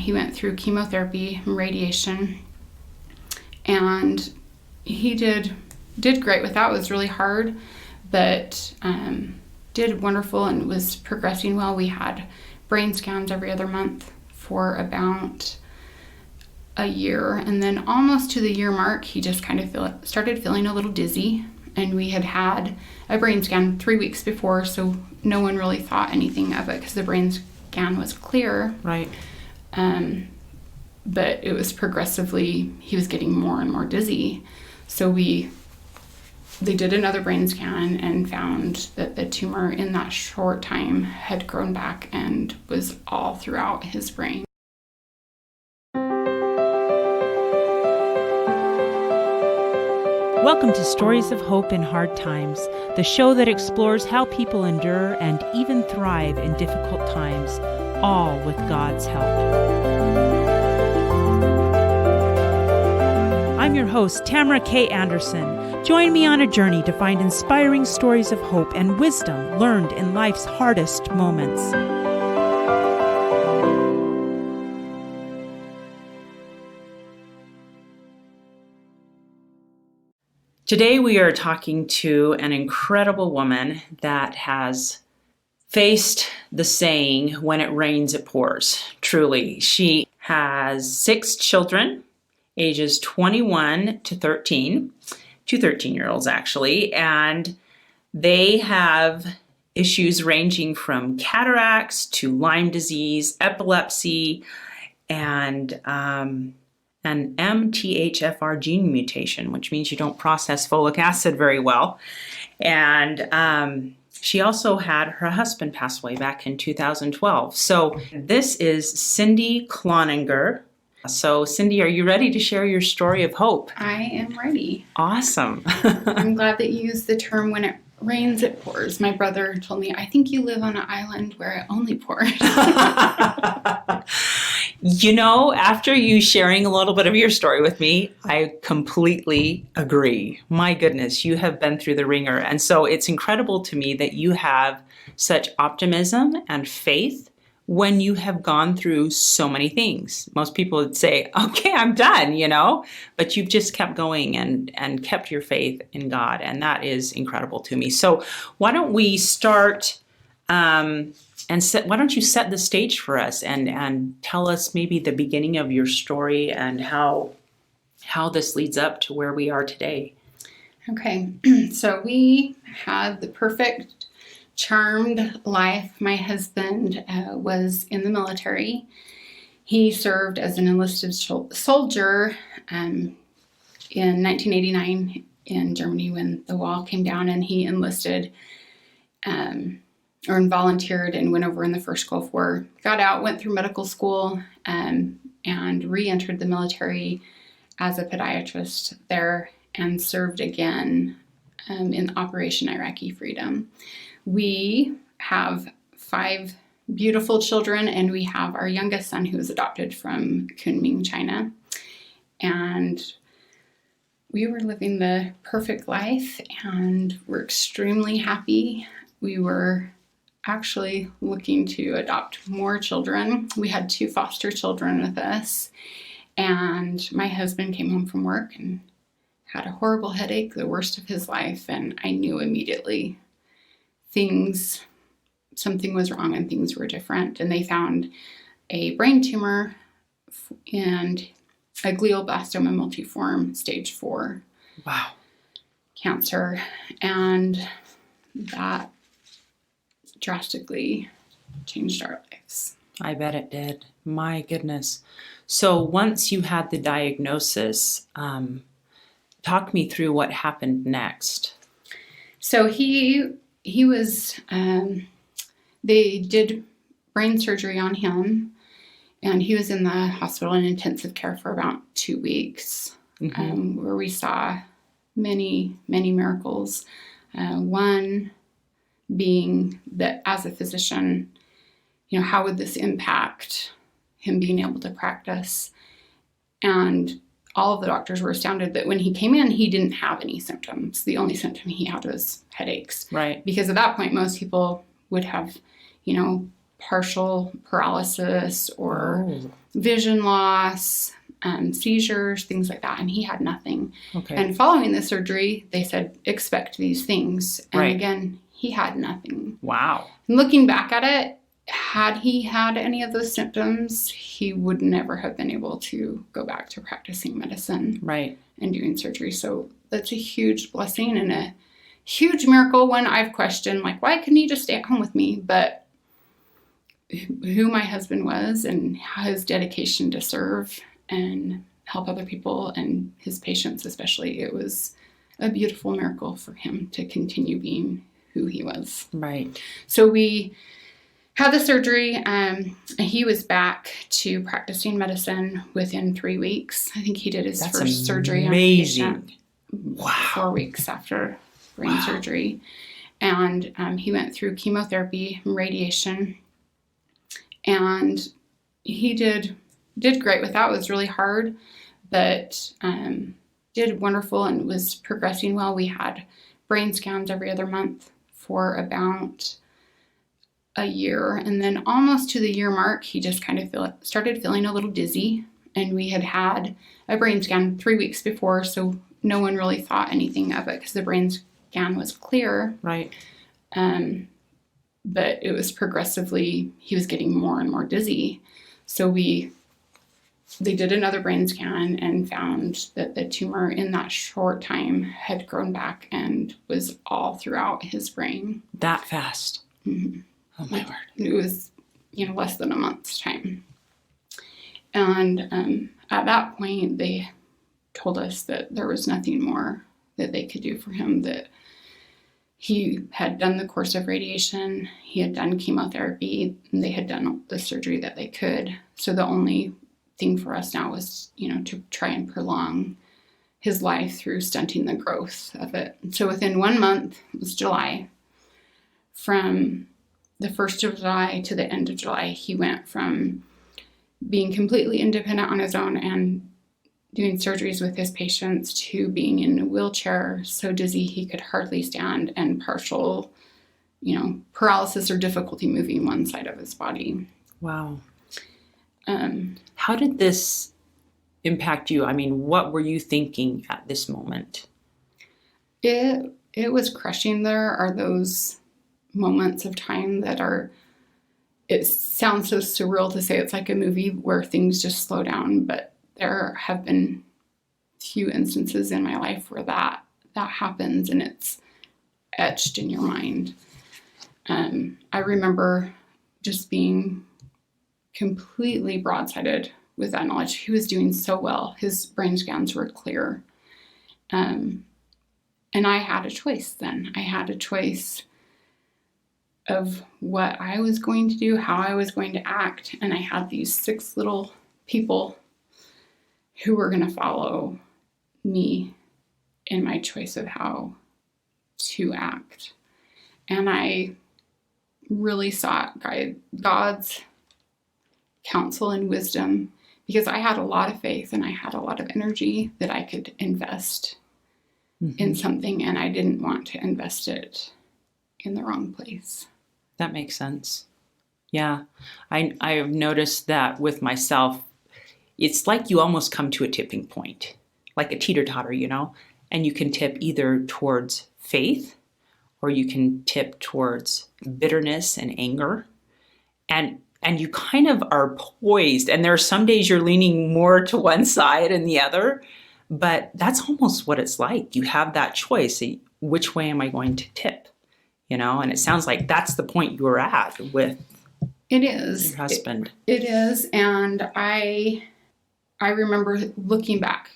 He went through chemotherapy and radiation, and he did great with that. It was really hard, but did wonderful and was progressing well. We had brain scans every other month for about a year, and then almost to the year mark, he just kind of started feeling a little dizzy, and we had a brain scan 3 weeks before, so no one really thought anything of it because the brain scan was clear. Right. But it was progressively, he was getting more and more dizzy. So they did another brain scan and found that the tumor in that short time had grown back and was all throughout his brain. Welcome to Stories of Hope in Hard Times, the show that explores how people endure and even thrive in difficult times, all with God's help. I'm your host, Tamara K. Anderson. Join me on a journey to find inspiring stories of hope and wisdom learned in life's hardest moments. Today we are talking to an incredible woman that has faced the saying, when it rains, it pours. Truly, she has 6 children, ages 21 to 13, 2 13-year-olds actually, and they have issues ranging from cataracts to Lyme disease, epilepsy, and an MTHFR gene mutation, which means you don't process folic acid very well. And she also had her husband pass away back in 2012. So this is Cindy Cloninger. So Cindy, are you ready to share your story of hope? I am ready. Awesome. I'm glad that you used the term, when it rains, it pours. My brother told me, I think you live on an island where it only pours. You know, after you sharing a little bit of your story with me, I completely agree. My goodness, you have been through the ringer. And so it's incredible to me that you have such optimism and faith when you have gone through so many things. Most people would say, okay, I'm done, you know, but you've just kept going and kept your faith in God. And that is incredible to me. So why don't we start why don't you set the stage for us and tell us maybe the beginning of your story and how this leads up to where we are today. Okay, so we had the perfect, charmed life. My husband was in the military. He served as an enlisted soldier in 1989 in Germany when the wall came down, and he enlisted or volunteered and went over in the first Gulf War, got out, went through medical school, and re-entered the military as a podiatrist there and served again in Operation Iraqi Freedom. We have 5 beautiful children, and we have our youngest son who was adopted from Kunming, China. And we were living the perfect life, and we're extremely happy. We were actually looking to adopt more children. We had 2 foster children with us, and my husband came home from work and had a horrible headache, the worst of his life, and I knew immediately something was wrong and things were different. And they found a brain tumor and a glioblastoma multiforme stage 4 cancer, and that drastically changed our lives. I bet it did. My goodness. So once you had the diagnosis, talk me through what happened next. So he was, they did brain surgery on him, and he was in the hospital in intensive care for about 2 weeks, where we saw many, many miracles. One being that as a physician, you know, how would this impact him being able to practice? And all of the doctors were astounded that when he came in, he didn't have any symptoms. The only symptom he had was headaches. Right. Because at that point, most people would have, you know, partial paralysis or vision loss, seizures, things like that. And he had nothing. Okay. And following the surgery, they said, expect these things. And Right. again, he had nothing. Wow. And looking back at it, had he had any of those symptoms, he would never have been able to go back to practicing medicine Right. and doing surgery. So that's a huge blessing and a huge miracle. When I've questioned, like, why couldn't he just stay at home with me? But who my husband was and his dedication to serve and help other people and his patients especially, it was a beautiful miracle for him to continue being who he was. Right. So we had the surgery, and he was back to practicing medicine within 3 weeks. I think he did his first surgery on a patient Wow. 4 weeks after brain surgery. And he went through chemotherapy and radiation. And he did great with that. It was really hard, but did wonderful and was progressing well. We had brain scans every other month for about a year. And then almost to the year mark, he just kind of started feeling a little dizzy. And we had had a brain scan 3 weeks before, so no one really thought anything of it because the brain scan was clear. Right. But it was progressively, he was getting more and more dizzy. So they did another brain scan and found that the tumor in that short time had grown back and was all throughout his brain. That fast. Mm-hmm. Oh my word. It was, less than a month's time. And at that point, they told us that there was nothing more that they could do for him, that he had done the course of radiation, he had done chemotherapy, and they had done the surgery that they could. So the only thing for us now was, to try and prolong his life through stunting the growth of it. So within 1 month, it was July, from the 1st of July to the end of July, he went from being completely independent on his own and doing surgeries with his patients to being in a wheelchair, so dizzy he could hardly stand, and partial, paralysis or difficulty moving one side of his body. Wow. How did this impact you? I mean, what were you thinking at this moment? It was crushing. There are those moments of time that it sounds so surreal to say it's like a movie where things just slow down, but there have been few instances in my life where that happens and it's etched in your mind. I remember just being completely broadsided with that knowledge. He was doing so well. His brain scans were clear. And I had a choice then. I had a choice of what I was going to do, how I was going to act. And I had these 6 little people who were going to follow me in my choice of how to act. And I really sought God's counsel and wisdom, because I had a lot of faith and I had a lot of energy that I could invest in something, and I didn't want to invest it in the wrong place. That makes sense. Yeah. I've noticed that with myself. It's like you almost come to a tipping point, like a teeter-totter, and you can tip either towards faith or you can tip towards bitterness and anger. And you kind of are poised. And there are some days you're leaning more to one side and the other, but that's almost what it's like. You have that choice. Which way am I going to tip? And it sounds like that's the point you were at with It is. your husband. It is. And I remember looking back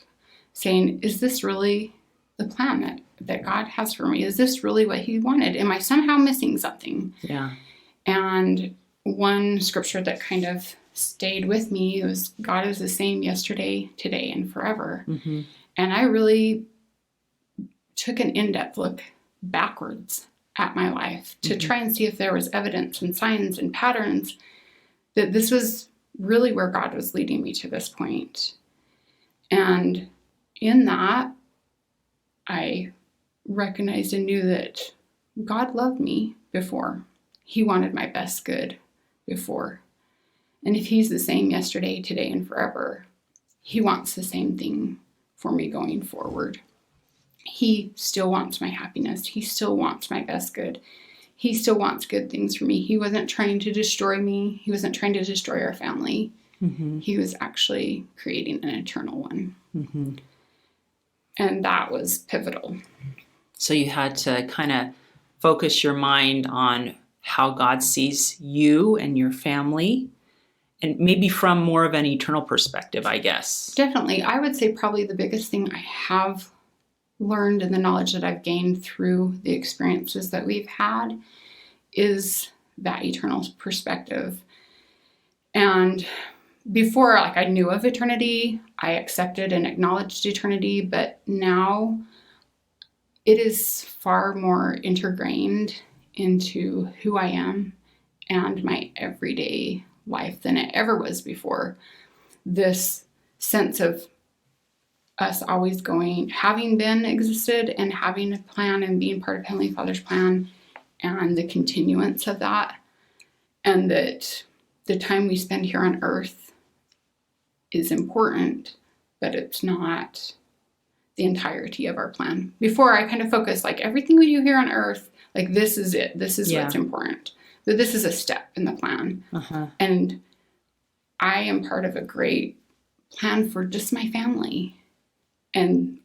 saying, is this really the plan that God has for me? Is this really what he wanted? Am I somehow missing something? Yeah. And one scripture that kind of stayed with me was, God is the same yesterday, today, and forever. Mm-hmm. And I really took an in-depth look backwards at my life to try and see if there was evidence and signs and patterns that this was really where God was leading me to this point. And in that, I recognized and knew that God loved me before. He wanted my best good before. And if he's the same yesterday, today, and forever, he wants the same thing for me going forward. He still wants my happiness. He still wants my best good. He still wants good things for me. He wasn't trying to destroy me. He wasn't trying to destroy our family. Mm-hmm. He was actually creating an eternal one. Mm-hmm. And that was pivotal. So you had to kind of focus your mind on how God sees you and your family, and maybe from more of an eternal perspective, I guess. Definitely. I would say probably the biggest thing I have learned and the knowledge that I've gained through the experiences that we've had is that eternal perspective. And before, I knew of eternity, I accepted and acknowledged eternity, but now it is far more ingrained into who I am and my everyday life than it ever was before. This sense of us always having been existed and having a plan and being part of Heavenly Father's plan, and the continuance of that, and that the time we spend here on earth is important, but it's not the entirety of our plan. Before, I kind of focused, everything we do here on earth, this is it. This is what's important. But this is a step in the plan. Uh-huh. And I am part of a great plan for just my family. And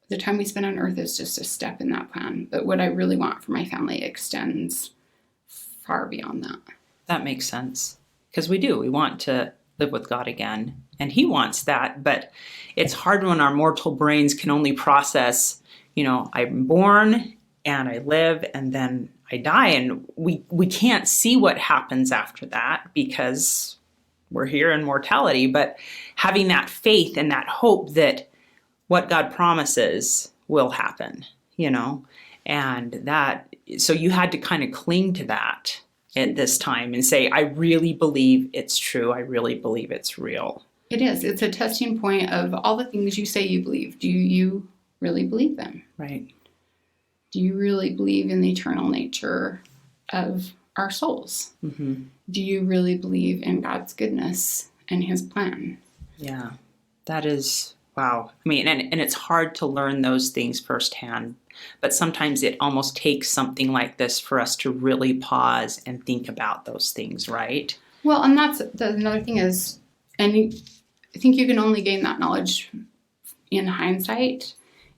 the time we spend on earth is just a step in that plan. But what I really want for my family extends far beyond that. That makes sense. Because we do. We want to live with God again. And he wants that. But it's hard when our mortal brains can only process, I'm born and I live and then I die. And we can't see what happens after that because we're here in mortality. But having that faith and that hope that what God promises will happen, and that, so you had to kind of cling to that at this time and say, I really believe it's true. I really believe it's real. It is. It's a testing point of all the things you say you believe. Do you really believe them? Right. Do you really believe in the eternal nature of our souls? Mm-hmm. Do you really believe in God's goodness and his plan? Yeah, that is... Wow. I mean, and it's hard to learn those things firsthand, but sometimes it almost takes something like this for us to really pause and think about those things, right? Well, and that's another thing is, and I think you can only gain that knowledge in hindsight,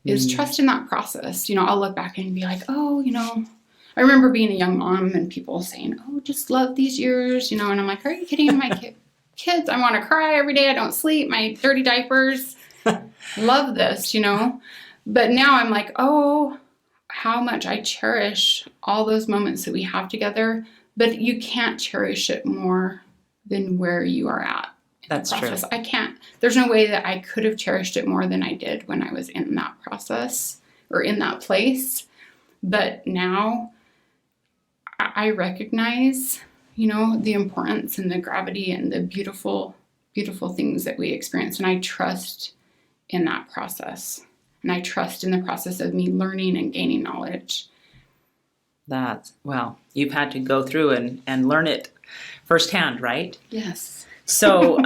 is trust in that process. I'll look back and be like, I remember being a young mom and people saying, just love these years, and I'm like, are you kidding? My kids, I want to cry every day. I don't sleep. My dirty diapers. Love this, but now I'm like, how much I cherish all those moments that we have together, but you can't cherish it more than where you are at. That's true. I can't, there's no way that I could have cherished it more than I did when I was in that process or in that place. But now I recognize, the importance and the gravity and the beautiful, beautiful things that we experience. And I trust in that process. And I trust in the process of me learning and gaining knowledge. You've had to go through and learn it firsthand, right? Yes. So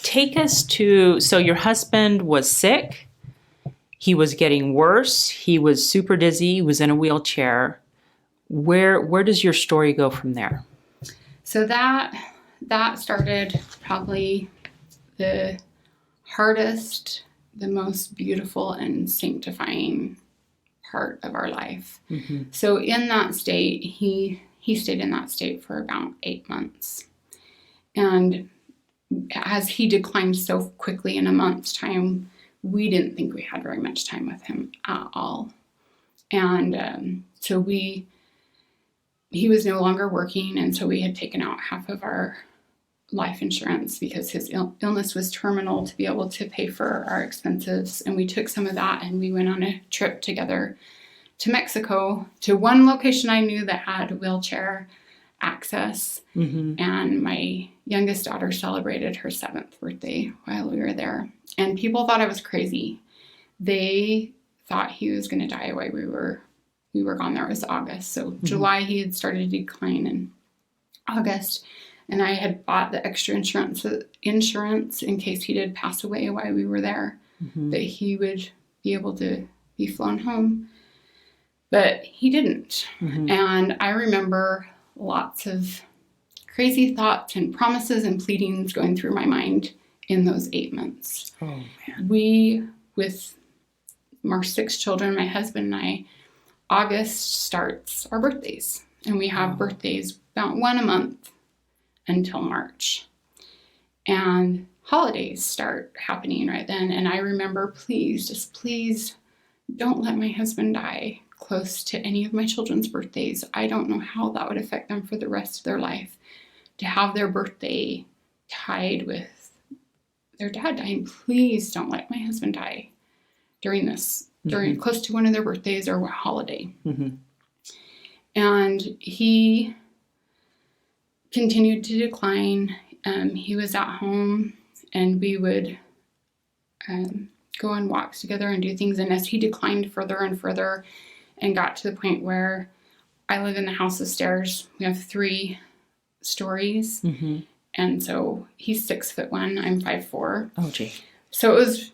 take us to, so your husband was sick. He was getting worse. He was super dizzy. He was in a wheelchair. Where does your story go from there? So that started probably the hardest, the most beautiful and sanctifying part of our life. Mm-hmm. So in that state, he stayed in that state for about 8 months. And as he declined so quickly in a month's time, we didn't think we had very much time with him at all. And so he was no longer working, and so we had taken out half of our life insurance because his illness was terminal to be able to pay for our expenses. And we took some of that and we went on a trip together to Mexico to one location I knew that had wheelchair access. Mm-hmm. And my youngest daughter celebrated her 7th birthday while we were there. And people thought I was crazy. They thought he was going to die while we were gone there. It was August. So mm-hmm. July he had started to decline, and August, and I had bought the extra insurance in case he did pass away while we were there, that he would be able to be flown home. But he didn't. And I remember lots of crazy thoughts and promises and pleadings going through my mind in those 8 months. Oh, man. We, with our 6 children, my husband and I, August starts our birthdays. And we have birthdays about 1 a month until March. And holidays start happening right then. And I remember, please don't let my husband die close to any of my children's birthdays. I don't know how that would affect them for the rest of their life, to have their birthday tied with their dad dying. Please don't let my husband die during this, during close to one of their birthdays or a holiday. And he continued to decline. He was at home, and we would go on walks together and do things. And as he declined further and further and got to the point where I live in the house of stairs, we have 3 stories. And so he's 6'1", I'm 5'4". Oh, gee. So it was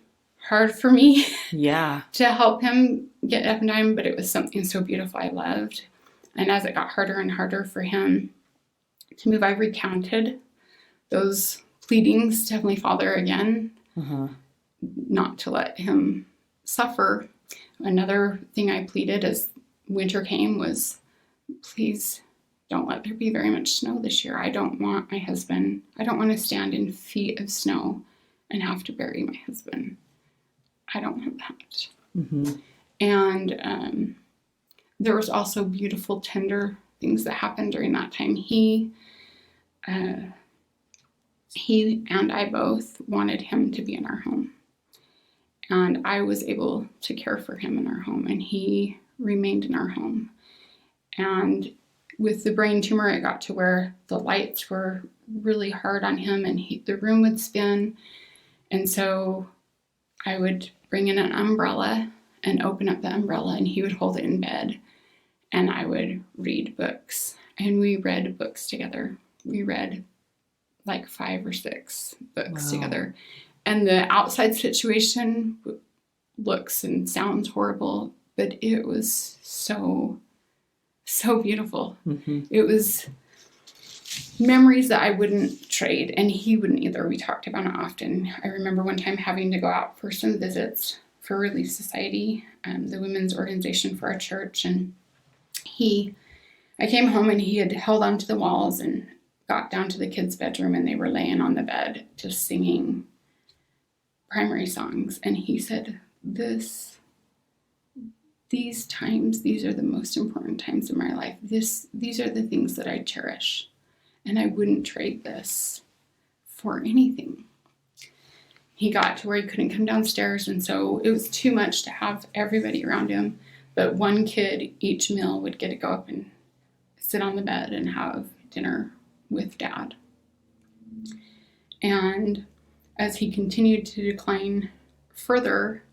hard for me Yeah. to help him get up and down, but it was something so beautiful I loved. And as it got harder and harder for him to move, I recounted those pleadings to Heavenly Father again, not to let him suffer. Another thing I pleaded as winter came was, please don't let there be very much snow this year. I don't want my husband, I don't want to stand in feet of snow and have to bury my husband. I don't want that. And there was also beautiful, tender things that happened during that time. He and I both wanted him to be in our home. And I was able to care for him in our home, and he remained in our home. And with the brain tumor, it got to where the lights were really hard on him, and the room would spin. And so I would bring in an umbrella and open up the umbrella, and he would hold it in bed, and I would read books. And we read books together. We read like 5 or 6 books together. And the outside situation looks and sounds horrible, but it was so beautiful. It was memories that I wouldn't trade, and he wouldn't either. We talked about it often. I remember one time having to go out for some visits for Relief Society, the women's organization for our church, and I came home and he had held onto the walls and got down to the kids' bedroom, and they were laying on the bed just singing primary songs. And he said, these times, these are the most important times in my life. These are the things that I cherish, and I wouldn't trade this for anything. He got to where he couldn't come downstairs, and so it was too much to have everybody around him. But one kid each meal would get to go up and sit on the bed and have dinner with Dad. And as he continued to decline further,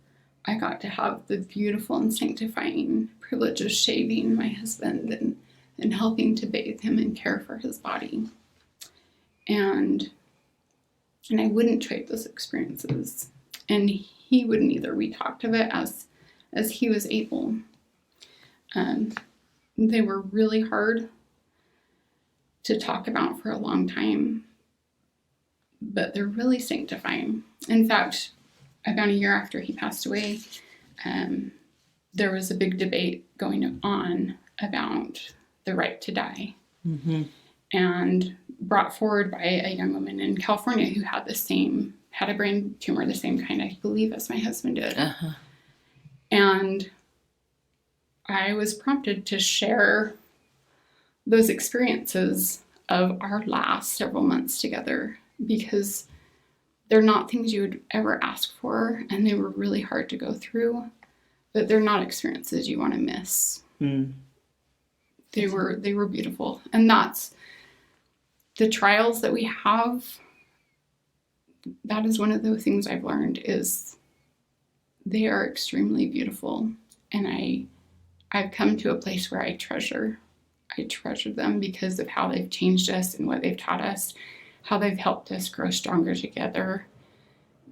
I got to have the beautiful and sanctifying privilege of shaving my husband and helping to bathe him and care for his body. And I wouldn't trade those experiences. And he wouldn't either. We talked of it as he was able. They were really hard to talk about for a long time, but they're really sanctifying. In fact, about a year after he passed away, there was a big debate going on about the right to die, and brought forward by a young woman in California who had a brain tumor, the same kind, I believe, as my husband did. And I was prompted to share those experiences of our last several months together, because they're not things you would ever ask for, and they were really hard to go through, but they're not experiences you want to miss. They were beautiful. And that's the trials that we have. That is one of the things I've learned, is they are extremely beautiful. And I've come to a place where I treasure treasure them because of how they've changed us and what they've taught us, how they've helped us grow stronger together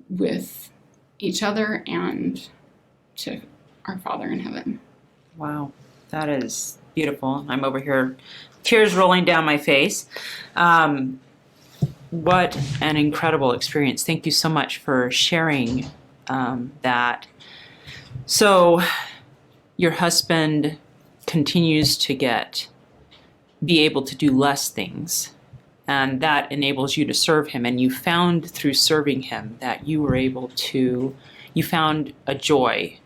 with each other and to our Father in heaven. Wow, that is beautiful. I'm over here, tears rolling down my face. What an incredible experience. Thank you so much for sharing that. So your husband continues to be able to do less things, and that enables you to serve him. And you found through serving him that you found a joy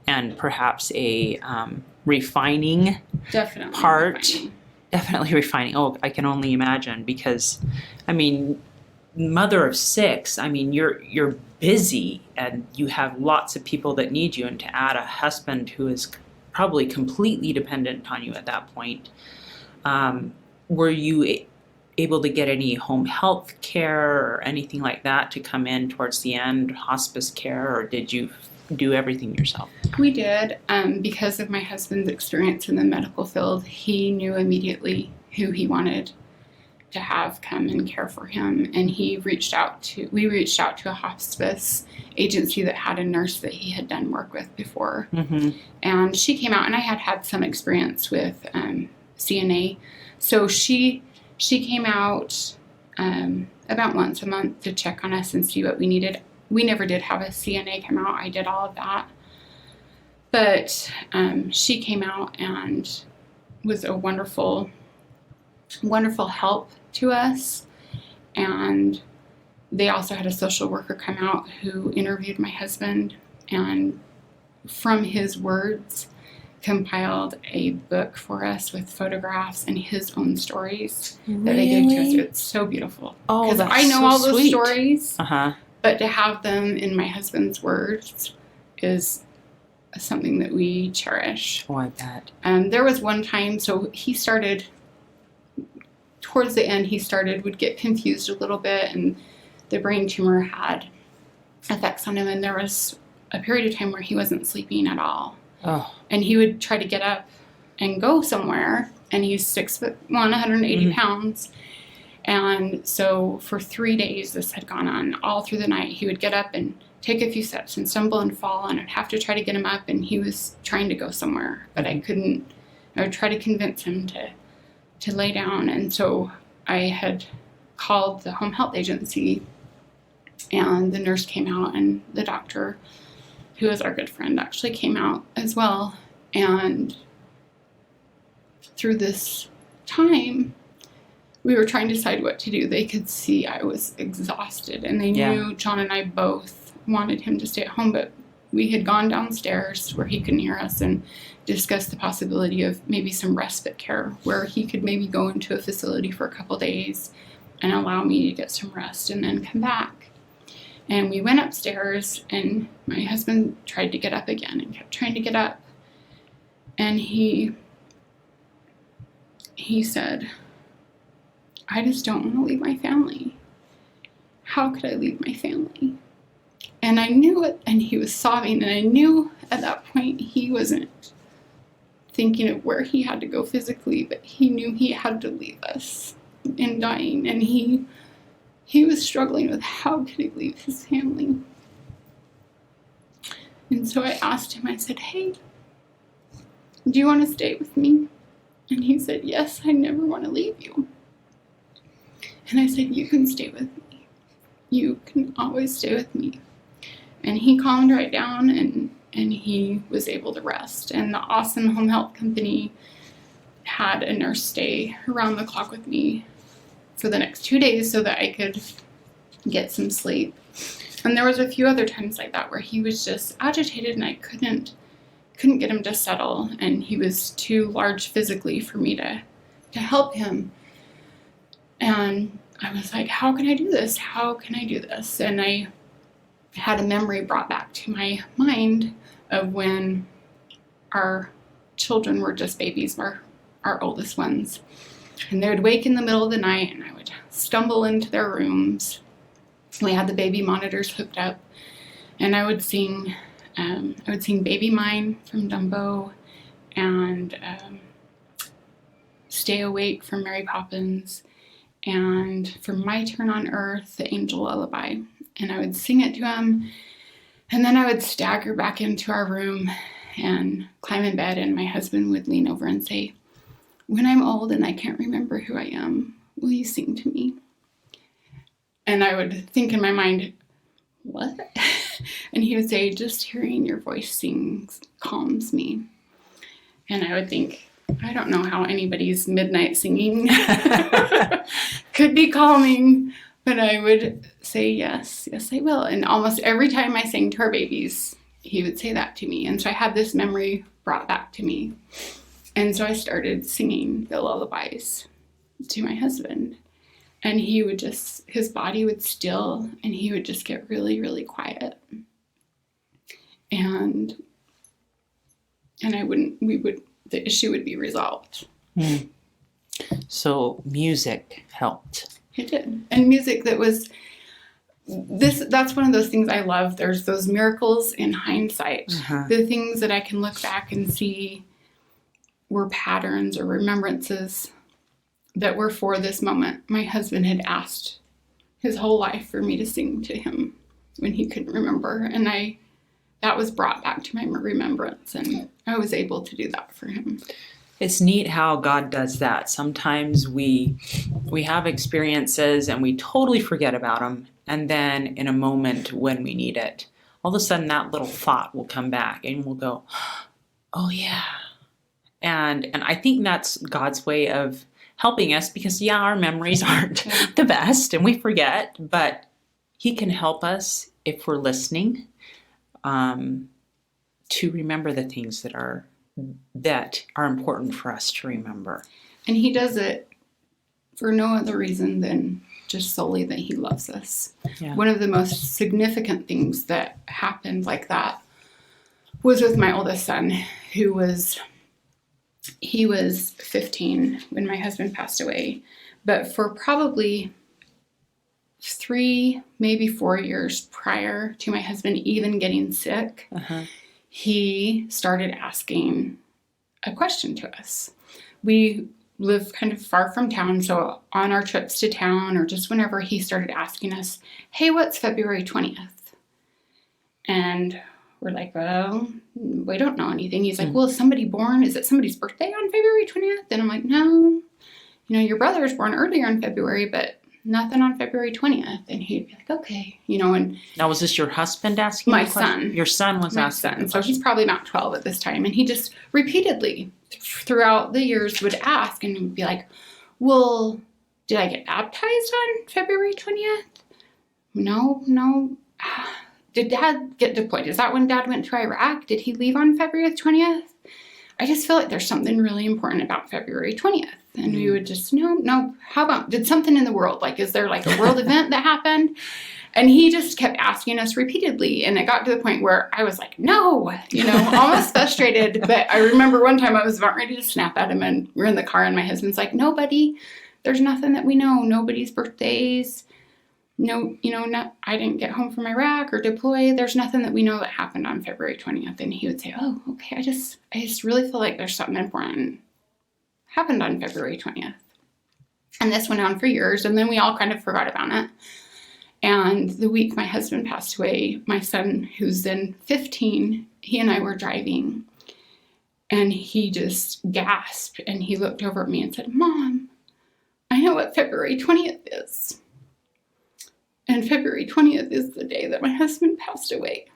and perhaps a refining Definitely part. refining. Definitely refining. Oh, I can only imagine, because, I mean, mother of 6, I mean, you're busy and you have lots of people that need you, and to add a husband who is probably completely dependent on you at that point. Were you able to get any home health care or anything like that to come in towards the end, hospice care, or did you do everything yourself? We did. Because of my husband's experience in the medical field, he knew immediately who he wanted to have come and care for him. And we reached out to a hospice agency that had a nurse that he had done work with before. Mm-hmm. And she came out, and I had some experience with CNA. So she came out about once a month to check on us and see what we needed. We never did have a CNA come out. I did all of that. But she came out and was a wonderful, wonderful help to us. And they also had a social worker come out who interviewed my husband, and from his words compiled a book for us with photographs and his own stories that they gave to us. It's so beautiful. Oh, because that's I know so all those sweet. stories. Uh-huh. But to have them in my husband's words is something that we cherish. Oh, I bet. There was one time, so he started, towards the end, would get confused a little bit, and the brain tumor had effects on him, and there was a period of time where he wasn't sleeping at all. Oh. And he would try to get up and go somewhere, and he's 6'1", 180 pounds. And so for 3 days, this had gone on all through the night. He would get up and take a few steps and stumble and fall, and I'd have to try to get him up, and he was trying to go somewhere, but I couldn't. I would try to convince him to lay down. And so I had called the home health agency, and the nurse came out, and the doctor, who is our good friend, actually came out as well. And through this time, we were trying to decide what to do. They could see I was exhausted, and they knew John and I both wanted him to stay at home, but we had gone downstairs where he couldn't hear us and discussed the possibility of maybe some respite care where he could maybe go into a facility for a couple days and allow me to get some rest and then come back. And we went upstairs, and my husband tried to get up again and kept trying to get up. And he said, "I just don't want to leave my family. How could I leave my family?" And I knew it, and he was sobbing, and I knew at that point he wasn't thinking of where he had to go physically, but he knew he had to leave us in dying, and he was struggling with how could he leave his family. And so I asked him, I said, "Hey, do you want to stay with me?" And he said, "Yes, I never want to leave you." And I said, "You can stay with me. You can always stay with me." And he calmed right down, and he was able to rest. And the awesome home health company had a nurse stay around the clock with me for the next 2 days so that I could get some sleep. And there was a few other times like that where he was just agitated, and I couldn't get him to settle, and he was too large physically for me to help him. And I was like, how can I do this? How can I do this? And I had a memory brought back to my mind of when our children were just babies, our oldest ones. And they would wake in the middle of the night, and I would stumble into their rooms. We had the baby monitors hooked up, and I would sing Baby Mine from Dumbo, and Stay Awake from Mary Poppins, and For My Turn on Earth, the Angel Lullaby. And I would sing it to him, and then I would stagger back into our room and climb in bed, and my husband would lean over and say, "When I'm old and I can't remember who I am, will you sing to me?" And I would think in my mind, "What?" And he would say, "Just hearing your voice sing calms me." And I would think, I don't know how anybody's midnight singing could be calming, but I would say, yes, I will. And almost every time I sang to our babies, he would say that to me. And so I had this memory brought back to me. And so I started singing the lullabies to my husband. And he would just, his body would still, and he would just get really, really quiet. And the issue would be resolved. Mm. So music helped. It did. And music that's one of those things I love. There's those miracles in hindsight. Uh-huh. The things that I can look back and see were patterns or remembrances that were for this moment. My husband had asked his whole life for me to sing to him when he couldn't remember. And that was brought back to my remembrance, and I was able to do that for him. It's neat how God does that. Sometimes we have experiences and we totally forget about them. And then in a moment when we need it, all of a sudden that little thought will come back and we'll go, "Oh yeah." And I think that's God's way of helping us because, yeah, our memories aren't the best and we forget, but he can help us if we're listening to remember the things that are important for us to remember. And he does it for no other reason than just solely that he loves us. Yeah. One of the most significant things that happened like that was with my oldest son, he was 15 when my husband passed away. But for probably 3, maybe 4 years prior to my husband even getting sick, Uh-huh. he started asking a question to us. We live kind of far from town, so on our trips to town or just whenever, he started asking us, "Hey, what's February 20th? And we're like, "Well, we don't know anything." He's like, "Well, is somebody born? Is it somebody's birthday on February 20th? And I'm like, "No, your brother was born earlier in February, but nothing on February 20th. And he'd be like, "Okay," and Now, was this your husband asking my the question? son. Your son was My asking son. the So question. he's probably about 12 at this time. And he just repeatedly throughout the years would ask and would be like, "Well, did I get baptized on February 20th? No. Did Dad get deployed? Is that when Dad went to Iraq? Did he leave on February 20th? I just feel like there's something really important about February 20th. And we would just, no. How about, did something in the world? Like, is there like a world event that happened? And he just kept asking us repeatedly. And it got to the point where I was like, no, almost frustrated. But I remember one time I was about ready to snap at him, and we're in the car and my husband's like, "Nobody, there's nothing that we know. Nobody's birthdays. No, I didn't get home from Iraq or deploy. There's nothing that we know that happened on February 20th. And he would say, "Oh, okay. I just really feel like there's something important happened on February 20th. And this went on for years, and then we all kind of forgot about it. And the week my husband passed away, my son, who's then 15, he and I were driving, and he just gasped, and he looked over at me and said, "Mom, I know what February 20th is. And February 20th is the day that my husband passed away.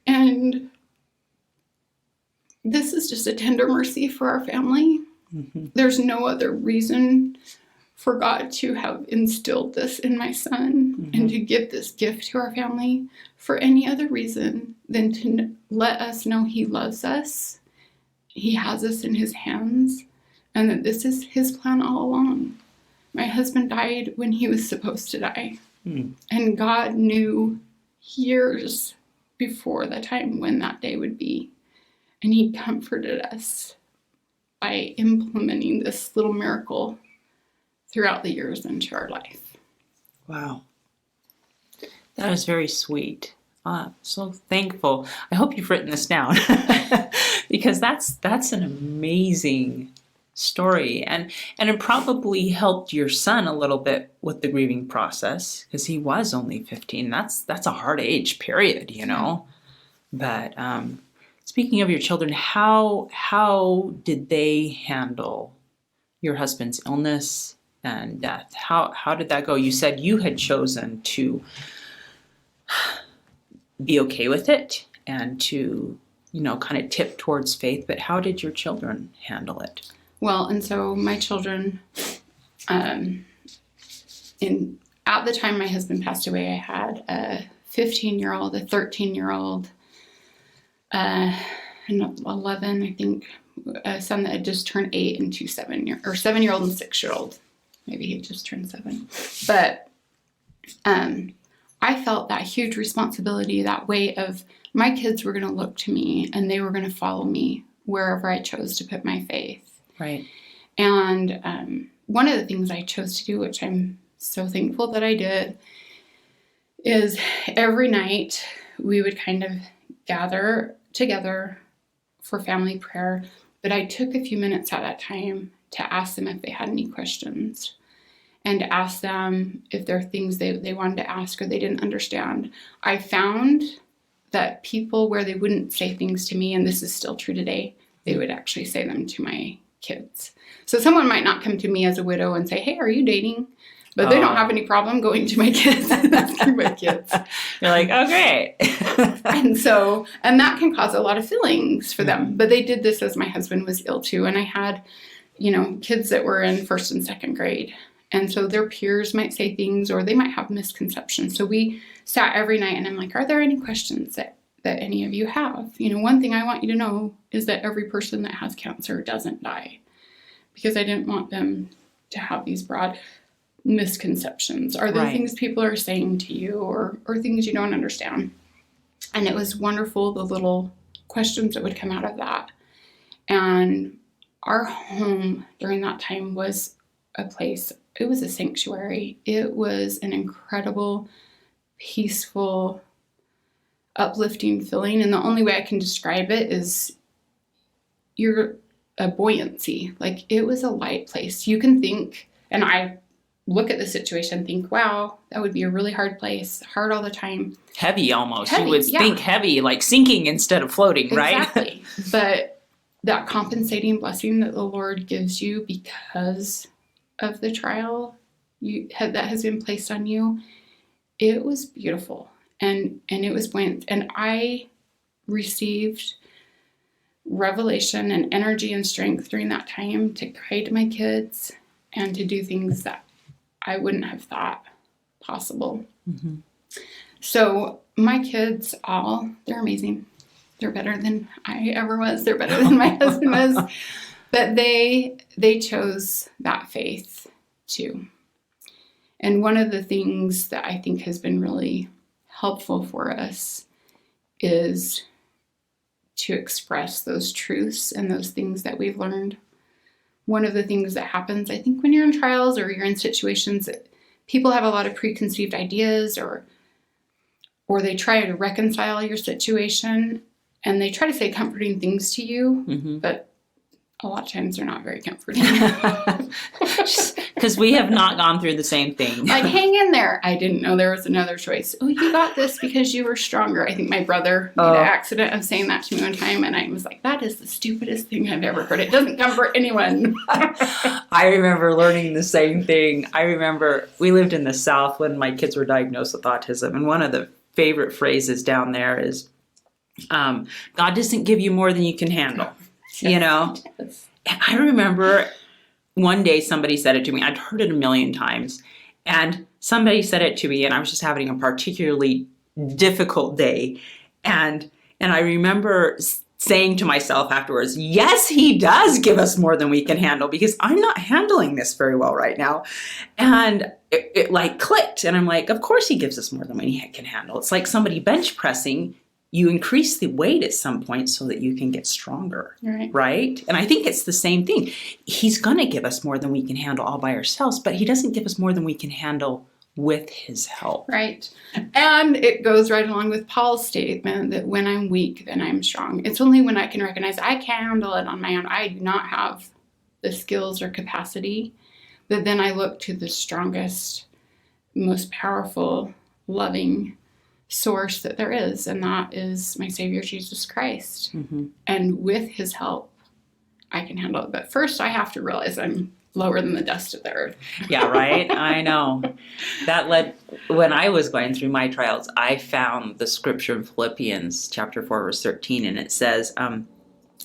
And this is just a tender mercy for our family. Mm-hmm. There's no other reason for God to have instilled this in my son and to give this gift to our family for any other reason than to let us know he loves us, he has us in his hands, and that this is his plan all along." My husband died when he was supposed to die. And God knew years before the time when that day would be. And he comforted us by implementing this little miracle throughout the years into our life. Wow. That is very sweet. So thankful. I hope you've written this down because that's an amazing story. And it probably helped your son a little bit with the grieving process, because he was only 15. That's a hard age, period, you know. But speaking of your children, how did they handle your husband's illness and death? How did that go? You said you had chosen to be okay with it and to, you know, kind of tip towards faith, but how did your children handle it? Well, and so my children, at the time my husband passed away, I had a 15-year-old, a 13-year-old, and 11, I think, a son that had just turned 8, and 7-year-old and 6-year-old. Maybe he just turned 7. But I felt that huge responsibility, that weight of my kids were going to look to me and they were going to follow me wherever I chose to put my faith. Right. And one of the things I chose to do, which I'm so thankful that I did, is every night we would kind of gather together for family prayer. But I took a few minutes at that time to ask them if they had any questions and to ask them if there are things they wanted to ask or they didn't understand. I found that people where they wouldn't say things to me, and this is still true today, they would actually say them to my kids. So someone might not come to me as a widow and say, hey, are you dating? But they don't have any problem going to my kids and asking my kids. You're like, oh, great. and that can cause a lot of feelings for them. But they did this as my husband was ill too. And I had, you know, kids that were in 1st and 2nd grade. And so their peers might say things or they might have misconceptions. So we sat every night and I'm like, are there any questions that any of you have? You know, one thing I want you to know is that every person that has cancer doesn't die, because I didn't want them to have these broad misconceptions. Are there things people are saying to you or things you don't understand? And it was wonderful, the little questions that would come out of that. And our home during that time was a place, it was a sanctuary. It was an incredible, peaceful, uplifting feeling. And the only way I can describe it is you're a buoyancy. Like, it was a light place. You can think, and I look at the situation and think, wow, that would be a really hard place, hard all the time. Heavy almost. You would think heavy, like sinking instead of floating, right? Exactly. But that compensating blessing that the Lord gives you because of the trial that has been placed on you, it was beautiful. And it was buoyant. And I received revelation and energy and strength during that time to guide my kids and to do things that I wouldn't have thought possible. Mm-hmm. So my kids they're amazing. They're better than I ever was. They're better than my husband was. But they chose that faith too. And one of the things that I think has been really helpful for us is to express those truths and those things that we've learned. One of the things that happens, I think, when you're in trials or you're in situations that people have a lot of preconceived ideas or they try to reconcile your situation and they try to say comforting things to you, mm-hmm. but a lot of times they're not very comforting. Because we have not gone through the same thing. Like, hang in there. I didn't know there was another choice. Oh, you got this because you were stronger. I think my brother made an accident of saying that to me one time, and I was like, that is the stupidest thing I've ever heard. It doesn't comfort anyone. I remember learning the same thing. I remember we lived in the South when my kids were diagnosed with autism, and one of the favorite phrases down there is, God doesn't give you more than you can handle. You know, yes. And I remember one day somebody said it to me. I'd heard it a million times, and somebody said it to me, and I was just having a particularly difficult day. And I remember saying to myself afterwards, yes, he does give us more than we can handle, because I'm not handling this very well right now. And it like clicked, and I'm like, of course he gives us more than we can handle. It's like somebody bench pressing. You increase the weight at some point so that you can get stronger, right? And I think it's the same thing. He's going to give us more than we can handle all by ourselves, but he doesn't give us more than we can handle with his help. Right. And it goes right along with Paul's statement that when I'm weak, then I'm strong. It's only when I can recognize I can't handle it on my own. I do not have the skills or capacity. But then I look to the strongest, most powerful, loving source that there is, and that is my Savior, Jesus Christ. Mm-hmm. And with his help, I can handle it. But first, I have to realize I'm lower than the dust of the earth. Yeah, right? I know. That led, when I was going through my trials, I found the scripture in Philippians chapter 4, verse 13, and it says,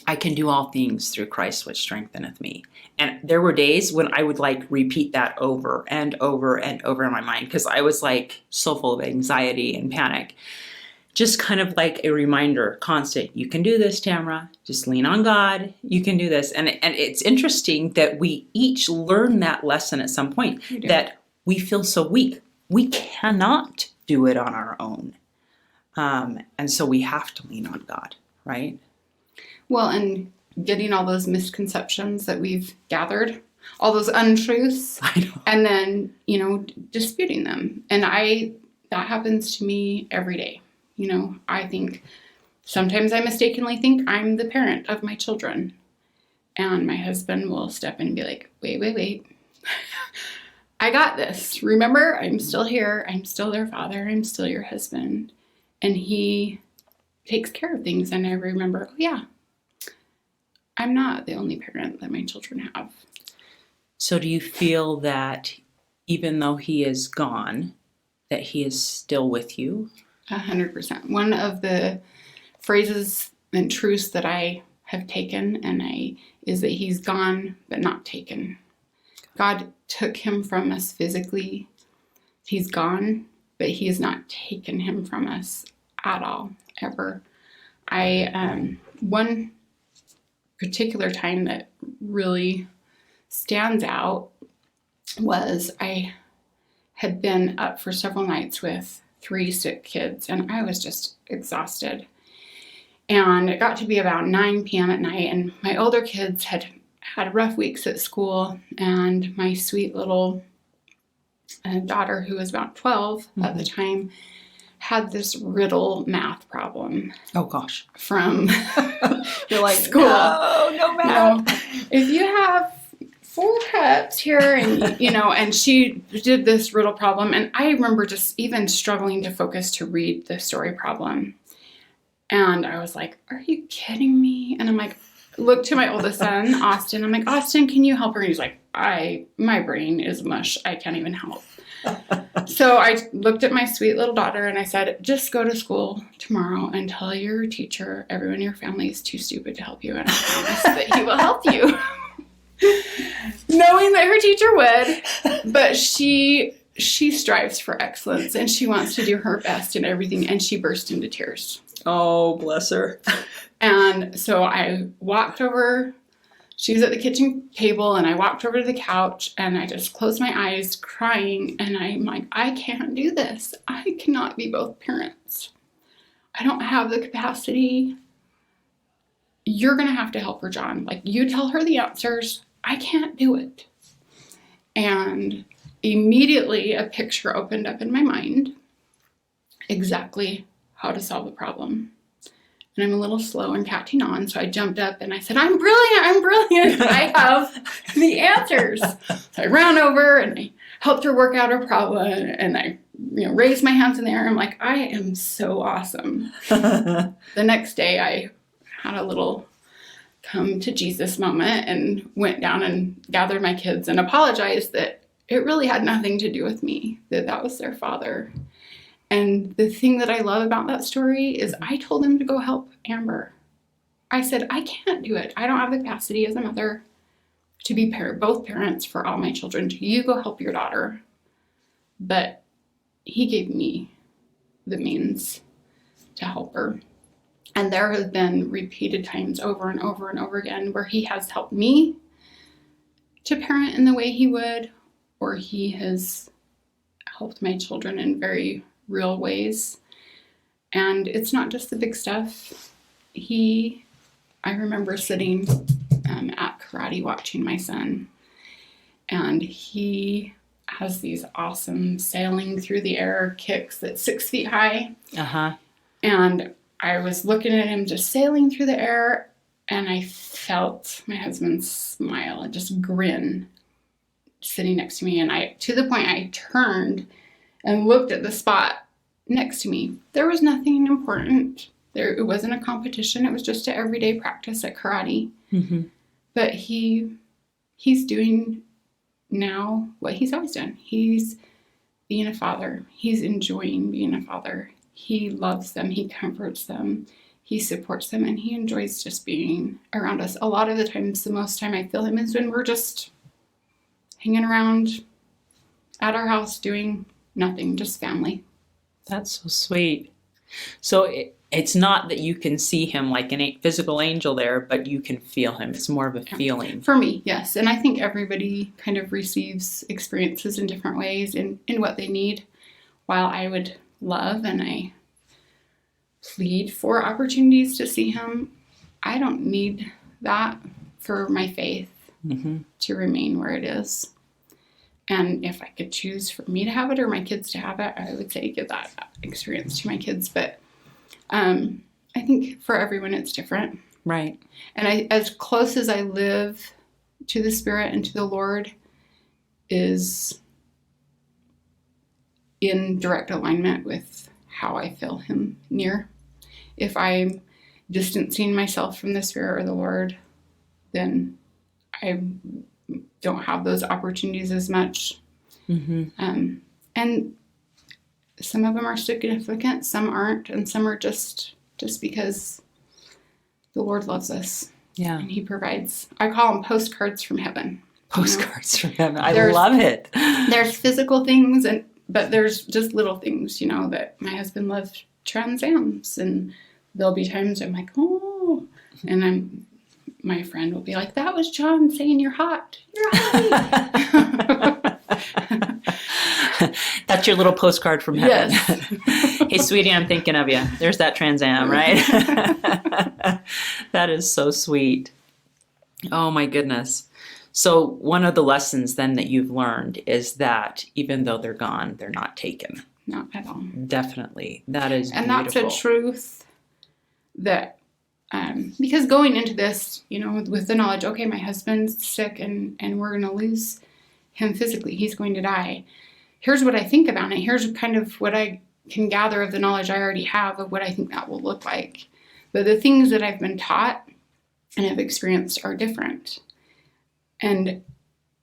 I can do all things through Christ which strengtheneth me. And there were days when I would like repeat that over and over and over in my mind, because I was like so full of anxiety and panic. Just kind of like a reminder, constant, you can do this, Tamara. Just lean on God. You can do this. And it's interesting that we each learn that lesson at some point, that we feel so weak. We cannot do it on our own. And so we have to lean on God, right? Well, and getting all those misconceptions that we've gathered, all those untruths, I know. and then, disputing them. And that happens to me every day. I think sometimes I mistakenly think I'm the parent of my children. And my husband will step in and be like, wait. I got this. Remember, I'm still here. I'm still their father. I'm still your husband. And he takes care of things. And I remember, oh yeah, I'm not the only parent that my children have. So do you feel that even though he is gone, that he is still with you? 100%. One of the phrases and truths that I have taken is that he's gone but not taken. God took him from us physically. He's gone, but he has not taken him from us at all, ever. One particular time that really stands out was I had been up for several nights with 3 sick kids, and I was just exhausted. And it got to be about 9 p.m. at night, and my older kids had rough weeks at school, and my sweet little daughter, who was about 12 at the time, had this riddle math problem. Oh gosh. From You're like, school. No math. If you have 4 cups here, and she did this riddle problem, and I remember just even struggling to focus to read the story problem. And I was like, are you kidding me? And I'm like, look to my oldest son, Austin. I'm like, Austin, can you help her? And he's like, my brain is mush. I can't even help. So I looked at my sweet little daughter and I said, just go to school tomorrow and tell your teacher everyone in your family is too stupid to help you. And I promise that he will help you. Knowing that her teacher would, but she strives for excellence and she wants to do her best in everything, and she burst into tears. Oh, bless her. And so I walked over, she was at the kitchen table, and I walked over to the couch and I just closed my eyes crying, and I'm like, I can't do this. I cannot be both parents. I don't have the capacity. You're going to have to help her, John. Like, you tell her the answers. I can't do it. And immediately a picture opened up in my mind, exactly how to solve the problem. And I'm a little slow in catching on, so I jumped up and I said, I'm brilliant. I have the answers. So I ran over and I helped her work out her problem, and I raised my hands in the air. I'm like, I am so awesome. The next day I had a little come to Jesus moment and went down and gathered my kids and apologized that it really had nothing to do with me, that was their father. And the thing that I love about that story is I told him to go help Amber. I said, I can't do it. I don't have the capacity as a mother to be both parents for all my children. You go help your daughter. But he gave me the means to help her. And there have been repeated times over and over and over again where he has helped me to parent in the way he would, or he has helped my children in very real ways. And it's not just the big stuff. I remember sitting at karate watching my son, and he has these awesome sailing through the air kicks that's 6 feet high. Uh-huh. And I was looking at him just sailing through the air, And I felt my husband's smile and just grin sitting next to me. And to the point I turned and looked at the spot next to me. There was nothing important. It wasn't a competition. It was just an everyday practice at karate. Mm-hmm. But he's doing now what he's always done. He's being a father. He's enjoying being a father. He loves them. He comforts them. He supports them. And he enjoys just being around us. A lot of the times, the most time I feel him is when we're just hanging around at our house doing nothing, just family. That's so sweet. So it's not that you can see him like a physical angel there, but you can feel him. It's more of a feeling. For me, yes. And I think everybody kind of receives experiences in different ways in what they need. While I would love and I plead for opportunities to see him, I don't need that for my faith to remain where it is. And if I could choose for me to have it or my kids to have it, I would say give that experience to my kids. But I think for everyone it's different. Right. And as close as I live to the Spirit and to the Lord is in direct alignment with how I feel him near. If I'm distancing myself from the Spirit or the Lord, then I don't have those opportunities as much. And some of them are significant, some aren't, and some are just because the Lord loves us. Yeah. And he provides, I call them postcards from heaven. Postcards from heaven. I love it. There's physical things, but there's just little things, that my husband loves Trans Ams, and there'll be times I'm like, oh, and my friend will be like, that was John saying you're hot. You're hot. That's your little postcard from heaven. Yes. Hey, sweetie, I'm thinking of you. There's that Trans Am, right? That is so sweet. Oh, my goodness. So one of the lessons then that you've learned is that even though they're gone, they're not taken. Not at all. Definitely. That is and beautiful. That's a truth that, because going into this, with the knowledge, okay, my husband's sick and we're going to lose him physically. He's going to die. Here's what I think about it. Here's kind of what I can gather of the knowledge I already have of what I think that will look like. But the things that I've been taught and have experienced are different. And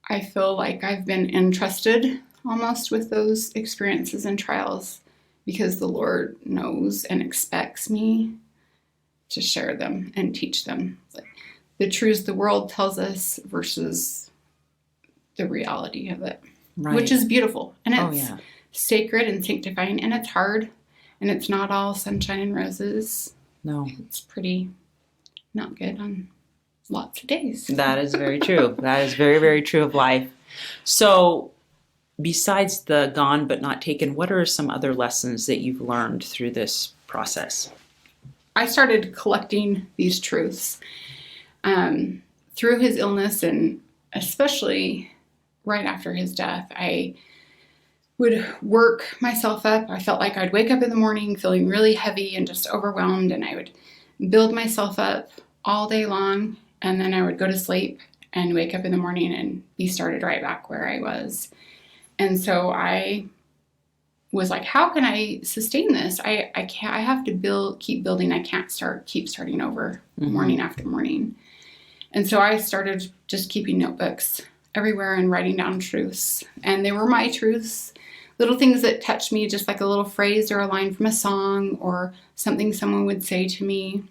I feel like I've been entrusted almost with those experiences and trials because the Lord knows and expects me to share them and teach them. The truths the world tells us versus the reality of it, right. Which is beautiful. And it's sacred and sanctifying, and it's hard, and it's not all sunshine and roses. No. It's pretty not good on lots of days. That is very true. That is very, very true of life. So besides the gone but not taken, what are some other lessons that you've learned through this process? I started collecting these truths through his illness, and especially right after his death. I would work myself up. I felt like I'd wake up in the morning feeling really heavy and just overwhelmed, and I would build myself up all day long, and then I would go to sleep and wake up in the morning and be started right back where I was. And so I was like, how can I sustain this? I can't. I have to keep building. I can't keep starting over morning after morning. And so I started just keeping notebooks everywhere and writing down truths. And they were my truths, little things that touched me, just like a little phrase or a line from a song or something someone would say to me.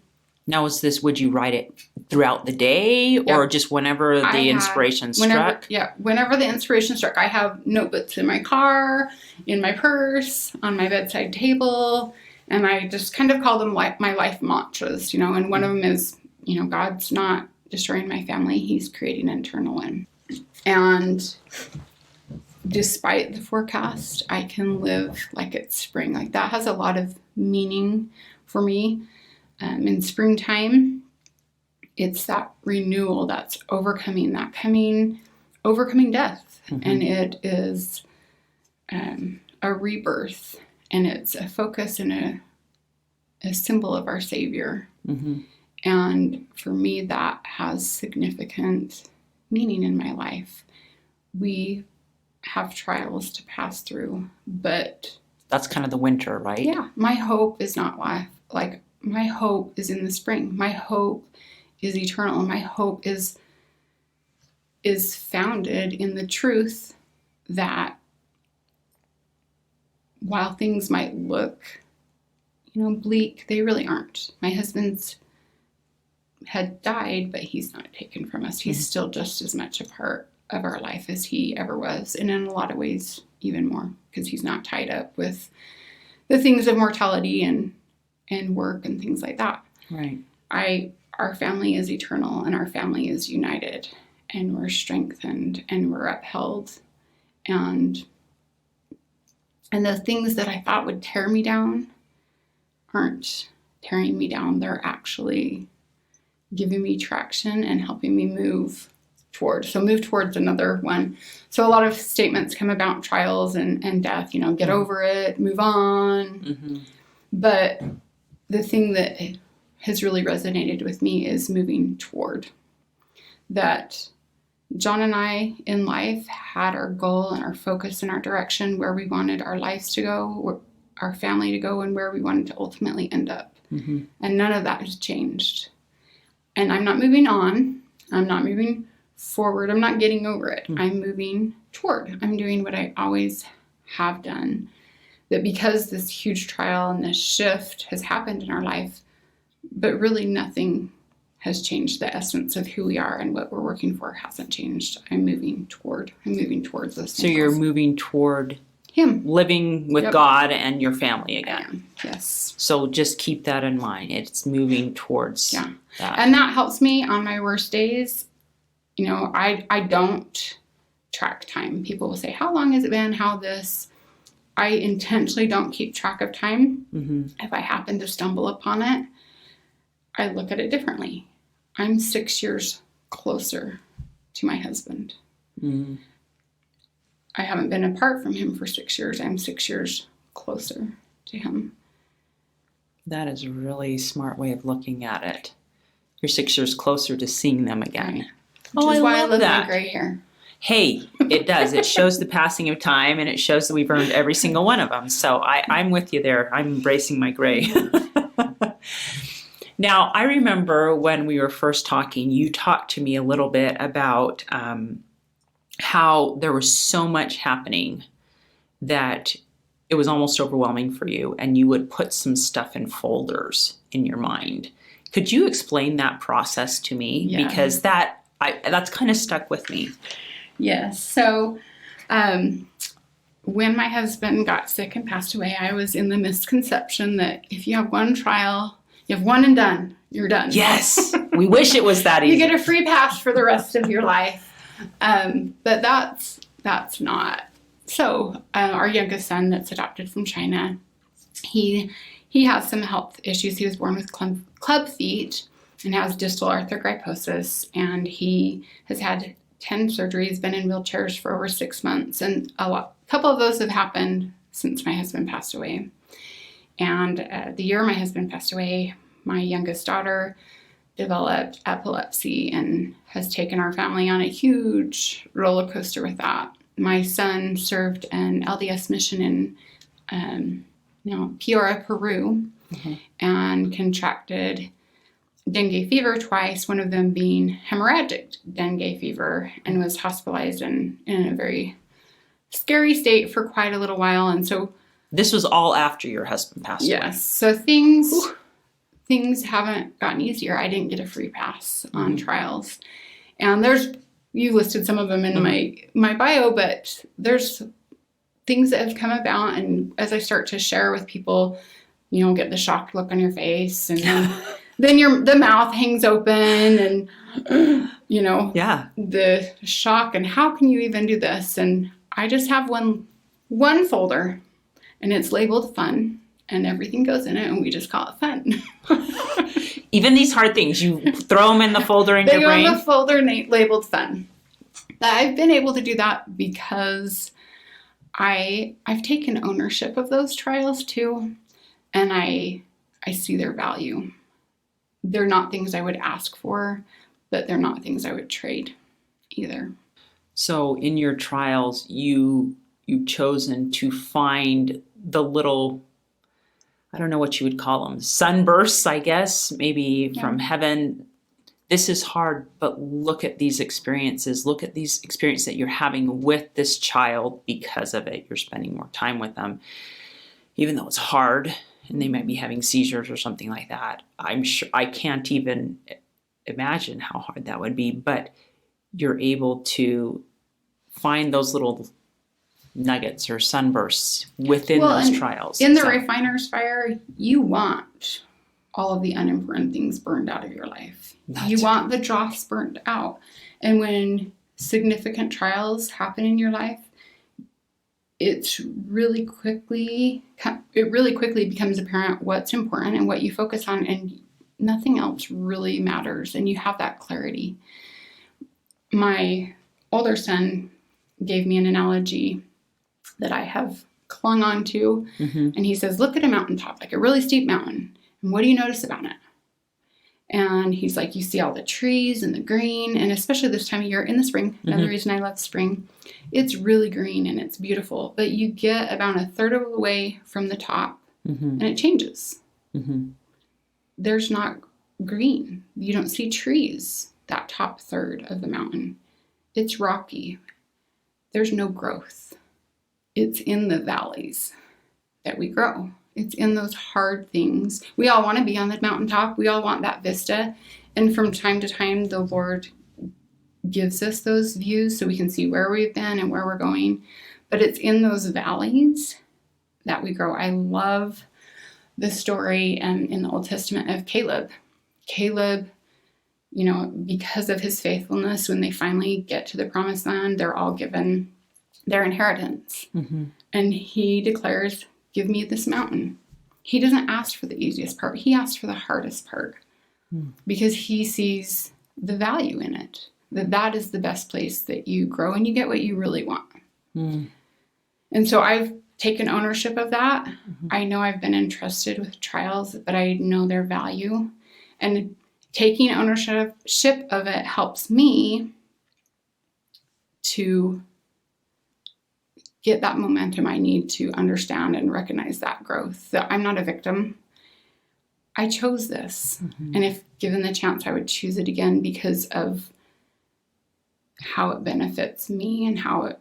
Now, would you write it throughout the day or just whenever the inspiration struck? Whenever the inspiration struck. I have notebooks in my car, in my purse, on my bedside table, and I just kind of call them my life mantras, and one of them is, God's not destroying my family, he's creating an eternal one. And despite the forecast, I can live like it's spring. Like that has a lot of meaning for me. In springtime, it's that renewal that's overcoming death. And it is a rebirth, and it's a focus and a symbol of our Savior. And for me, that has significant meaning in my life. We have trials to pass through, but That's kind of the winter, right? yeah, my hope is not life. Like, my hope is in the spring. My hope is eternal. My hope is founded in the truth that while things might look, bleak, they really aren't. My husband's had died, but he's not taken from us. He's still just as much a part of our life as he ever was, and in a lot of ways even more, because he's not tied up with the things of mortality and work and things like that. Right. Our family is eternal, and our family is united, and we're strengthened, and we're upheld, and the things that I thought would tear me down aren't tearing me down. They're actually giving me traction and helping me move towards another one. So a lot of statements come about trials and death, get over it, move on. Mm-hmm. But the thing that has really resonated with me is moving toward that. John and I in life had our goal and our focus and our direction, where we wanted our lives to go, our family to go, and where we wanted to ultimately end up. Mm-hmm. And none of that has changed. And I'm not moving on. I'm not moving forward. I'm not getting over it. Mm-hmm. I'm moving toward. I'm doing what I always have done. That because this huge trial and this shift has happened in our life, but really nothing has changed. The essence of who we are and what we're working for hasn't changed. I'm moving towards this. So you're moving toward Him. Living with God and your family again. Yes. So just keep that in mind. It's moving towards that. And that helps me on my worst days. I don't track time. People will say, how long has it been? How this? I intentionally don't keep track of time. Mm-hmm. If I happen to stumble upon it, I look at it differently. I'm 6 years closer to my husband. Mm-hmm. I haven't been apart from him for 6 years. I'm 6 years closer to him. That is a really smart way of looking at it. You're 6 years closer to seeing them again. Which is why I love love that. my gray hair. Hey, it does. It shows the passing of time, and it shows that we've earned every single one of them. So I'm with you there. I'm embracing my gray. Now, I remember when we were first talking, you talked to me a little bit about how there was so much happening that it was almost overwhelming for you, and you would put some stuff in folders in your mind. Could you explain that process to me? Yeah. Because that's kind of stuck with me. Yes. So when my husband got sick and passed away, I was in the misconception that if you have one trial, you have one and done, you're done. Yes. We wish it was that easy. You get a free pass for the rest of your life. But that's not. So our youngest son that's adopted from China, he has some health issues. He was born with club feet and has distal arthrogryposis, and he has had 10 surgeries, been in wheelchairs for over 6 months, and a couple of those have happened since my husband passed away. And the year my husband passed away, my youngest daughter developed epilepsy and has taken our family on a huge roller coaster with that. My son served an LDS mission in Piura, Peru, mm-hmm. and contracted dengue fever twice, one of them being hemorrhagic dengue fever, and was hospitalized in a very scary state for quite a little while. And so this was all after your husband passed away. Yes. So things haven't gotten easier. I didn't get a free pass on trials. And you listed some of them in my bio, but there's things that have come about. And as I start to share with people, get the shocked look on your face, and then the mouth hangs open, and, the shock, and how can you even do this? And I just have one folder, and it's labeled fun, and everything goes in it, and we just call it fun. Even these hard things, you throw them in the folder in your brain? They go in the folder labeled fun. I've been able to do that because I've taken ownership of those trials too, and I see their value. they're not things I would ask for, but they're not things I would trade either. So in your trials, you've chosen to find the little, I don't know what you would call them, sunbursts, I guess, maybe from heaven. This is hard, but look at these experiences. Look at these experiences that you're having with this child because of it. You're spending more time with them, even though it's hard and they might be having seizures or something like that. I'm sure I can't even imagine how hard that would be, but you're able to find those little nuggets or sunbursts within those trials. In the refiner's fire, you want all of the unimportant things burned out of your life. You want the dross burned out. And when significant trials happen in your life, it really quickly becomes apparent what's important and what you focus on, and nothing else really matters, and you have that clarity. My older son gave me an analogy that I have clung on to, and he says, look at a mountaintop, like a really steep mountain, and what do you notice about it? And he's like, you see all the trees and the green, and especially this time of year in the spring, another reason I love spring, it's really green and it's beautiful, but you get about a third of the way from the top and it changes. There's not green. You don't see trees, that top third of the mountain. It's rocky. There's no growth. It's in the valleys that we grow. It's in those hard things. We all want to be on the mountaintop. We all want that vista. And from time to time, the Lord gives us those views so we can see where we've been and where we're going. But it's in those valleys that we grow. I love the story in the Old Testament of Caleb. Caleb, because of his faithfulness, when they finally get to the promised land, they're all given their inheritance. And he declares, give me this mountain. He doesn't ask for the easiest part. He asks for the hardest part because he sees the value in it, that is the best place that you grow and you get what you really want. And so I've taken ownership of that. I know I've been entrusted with trials, but I know their value. And taking ownership of it helps me to get that momentum I need to understand and recognize that growth, that I'm not a victim. I chose this. And if given the chance, I would choose it again because of how it benefits me and how it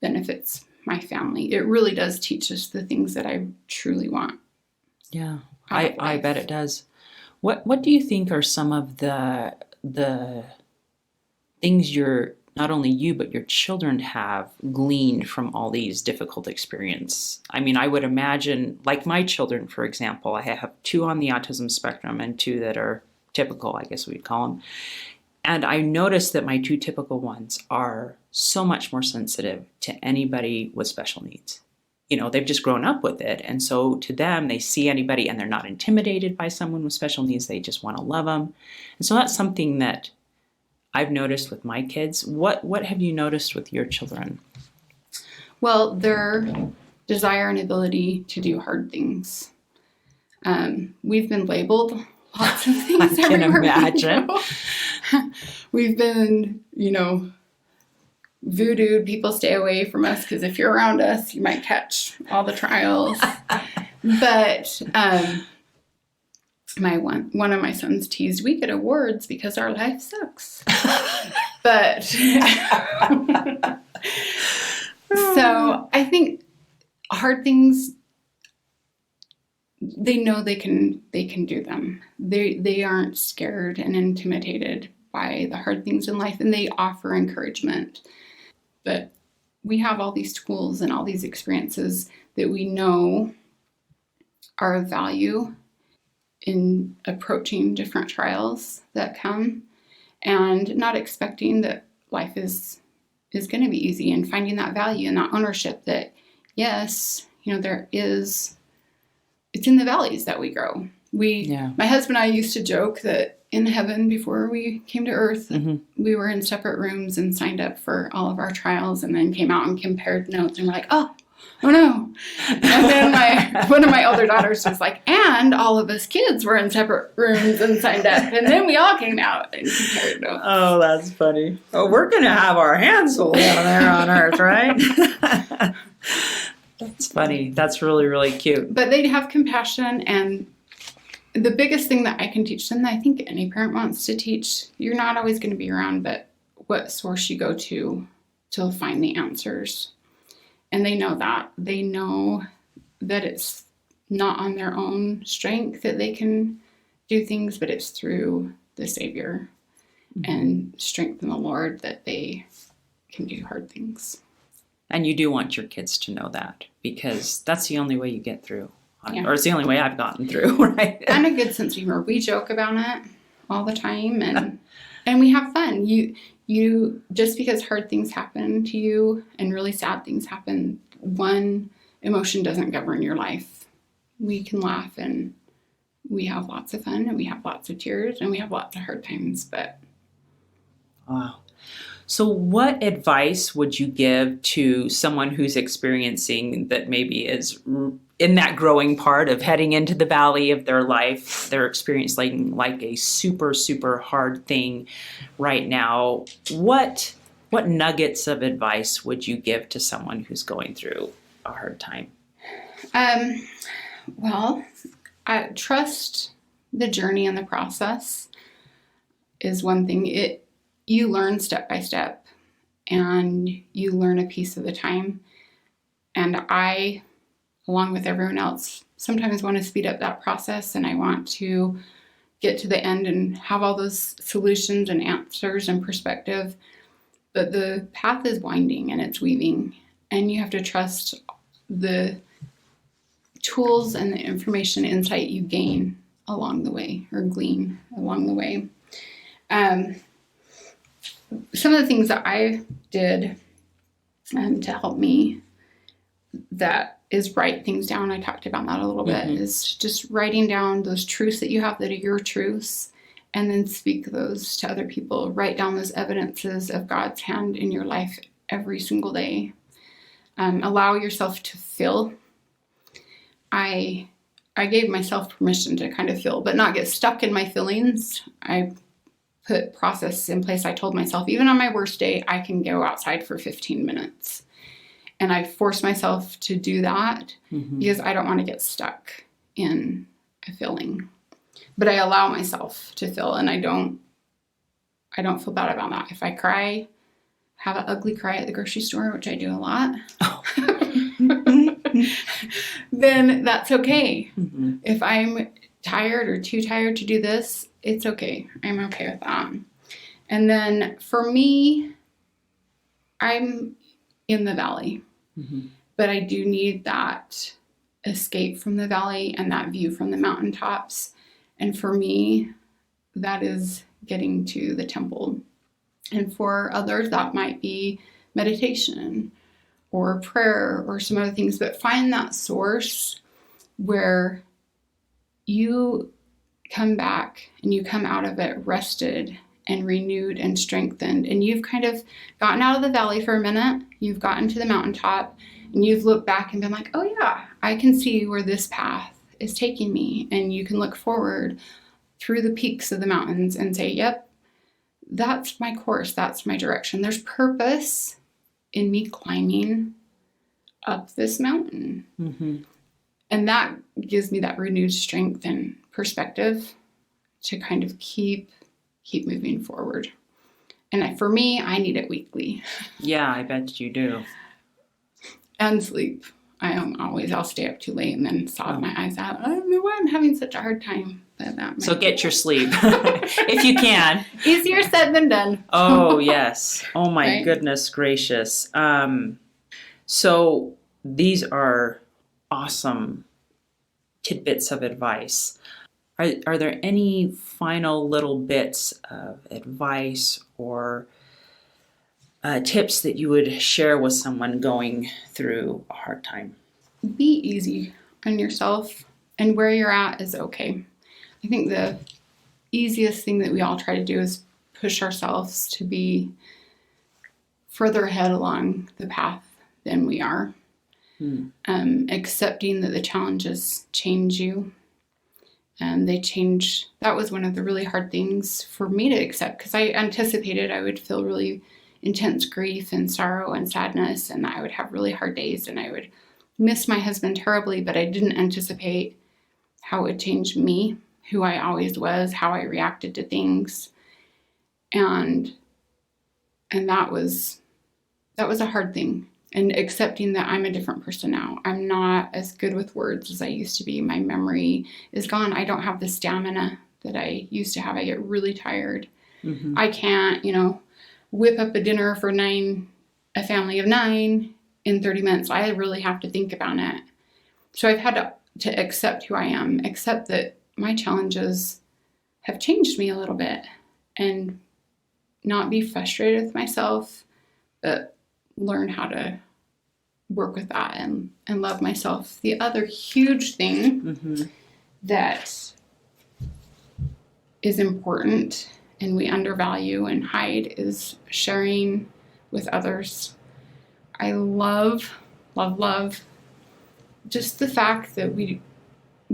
benefits my family. It really does teach us the things that I truly want. Yeah, I bet it does. What do you think are some of the things not only you, but your children have gleaned from all these difficult experiences? I mean, I would imagine, like my children, for example, I have 2 on the autism spectrum and 2 that are typical, I guess we'd call them. And I noticed that my 2 typical ones are so much more sensitive to anybody with special needs. They've just grown up with it. And so to them, they see anybody and they're not intimidated by someone with special needs. They just want to love them. And so that's something that I've noticed with my kids. What have you noticed with your children? Well, their desire and ability to do hard things. We've been labeled lots of things. I can imagine. We've been, voodooed. People stay away from us because if you're around us, you might catch all the trials. But one of my sons teased, we get awards because our life sucks. But so I think hard things, they know they can do them. They aren't scared and intimidated by the hard things in life, and they offer encouragement. But we have all these tools and all these experiences that we know are of value in approaching different trials that come, and not expecting that life is going to be easy, and finding that value and that ownership that, yes, it's in the valleys that we grow. My husband and I used to joke that in heaven, before we came to earth, we were in separate rooms and signed up for all of our trials, and then came out and compared notes, and we're like, oh, oh no. And then one of my older daughters was like, and all of us kids were in separate rooms and signed up. And then we all came out and compared notes. Oh, that's funny. Oh, we're going to have our hands full down there on Earth, right? That's funny. That's really, really cute. But they have compassion, and the biggest thing that I can teach them, that I think any parent wants to teach, you're not always going to be around, but what source you go to find the answers. And they know that. They know that it's not on their own strength that they can do things, but it's through the Savior and strength in the Lord that they can do hard things. And you do want your kids to know that, because that's the only way you get through. Yeah. Or it's the only way I've gotten through, right? And a good sense of humor. We joke about it all the time, and we have fun. You just because hard things happen to you and really sad things happen, one emotion doesn't govern your life. We can laugh, and we have lots of fun, and we have lots of tears, and we have lots of hard times, but... Wow. So what advice would you give to someone who's experiencing that maybe is in that growing part of heading into the valley of their life? They're experiencing like a super, super hard thing right now. What nuggets of advice would you give to someone who's going through a hard time? Well, I trust the journey and the process is one thing. You learn step by step, and you learn a piece at a time. And I, along with everyone else, sometimes want to speed up that process, and I want to get to the end and have all those solutions and answers and perspective. But the path is winding and it's weaving, and you have to trust the tools and the information, insight you gain along the way, or glean along the way. Some of the things that I did to help me, that is write things down. I talked about that a little bit, is just writing down those truths that you have that are your truths, and then speak those to other people. Write down those evidences of God's hand in your life every single day. Allow yourself to feel. I gave myself permission to kind of feel, but not get stuck in my feelings. I put process in place. I told myself, even on my worst day, I can go outside for 15 minutes. And I force myself to do that because I don't want to get stuck in a feeling. But I allow myself to feel, and I don't feel bad about that. If I cry, have an ugly cry at the grocery store, which I do a lot, then that's okay. If I'm tired or too tired to do this, it's okay. I'm okay with that. And then for me, I'm in the valley, but I do need that escape from the valley and that view from the mountaintops. And for me, that is getting to the temple. And for others, that might be meditation or prayer or some other things, but find that source where you come back and you come out of it rested and renewed and strengthened, and you've kind of gotten out of the valley for a minute, you've gotten to the mountaintop, and you've looked back and been like, oh yeah, I can see where this path is taking me. And you can look forward through the peaks of the mountains and say, yep, that's my course, that's my direction. There's purpose in me climbing up this mountain. And that gives me that renewed strength and perspective to kind of keep moving forward. And for me, I need it weekly. Yeah, I bet you do. And sleep. I'll stay up too late and then sob my eyes out. I don't know why I'm having such a hard time. So get your sleep if you can. Easier said than done. Oh, yes. Oh, my Right? Goodness gracious. So these are awesome tidbits of advice. Are there any final little bits of advice or tips that you would share with someone going through a hard time? Be easy on yourself, and where you're at is okay. I think the easiest thing that we all try to do is push ourselves to be further ahead along the path than we are. Accepting that the challenges change you. They change. That was one of the really hard things for me to accept, because I anticipated I would feel really intense grief and sorrow and sadness, and that I would have really hard days, and I would miss my husband terribly, but I didn't anticipate how it would change me, who I always was, how I reacted to things. And that was a hard thing. And accepting that I'm a different person now. I'm not as good with words as I used to be. My memory is gone. I don't have the stamina that I used to have. I get really tired. Mm-hmm. I can't, whip up a dinner for a family of 9 in 30 minutes. I really have to think about it. So I've had to accept who I am, accept that my challenges have changed me a little bit, and not be frustrated with myself, but learn how to work with that and love myself. The other huge thing that is important and we undervalue and hide is sharing with others. I love just the fact that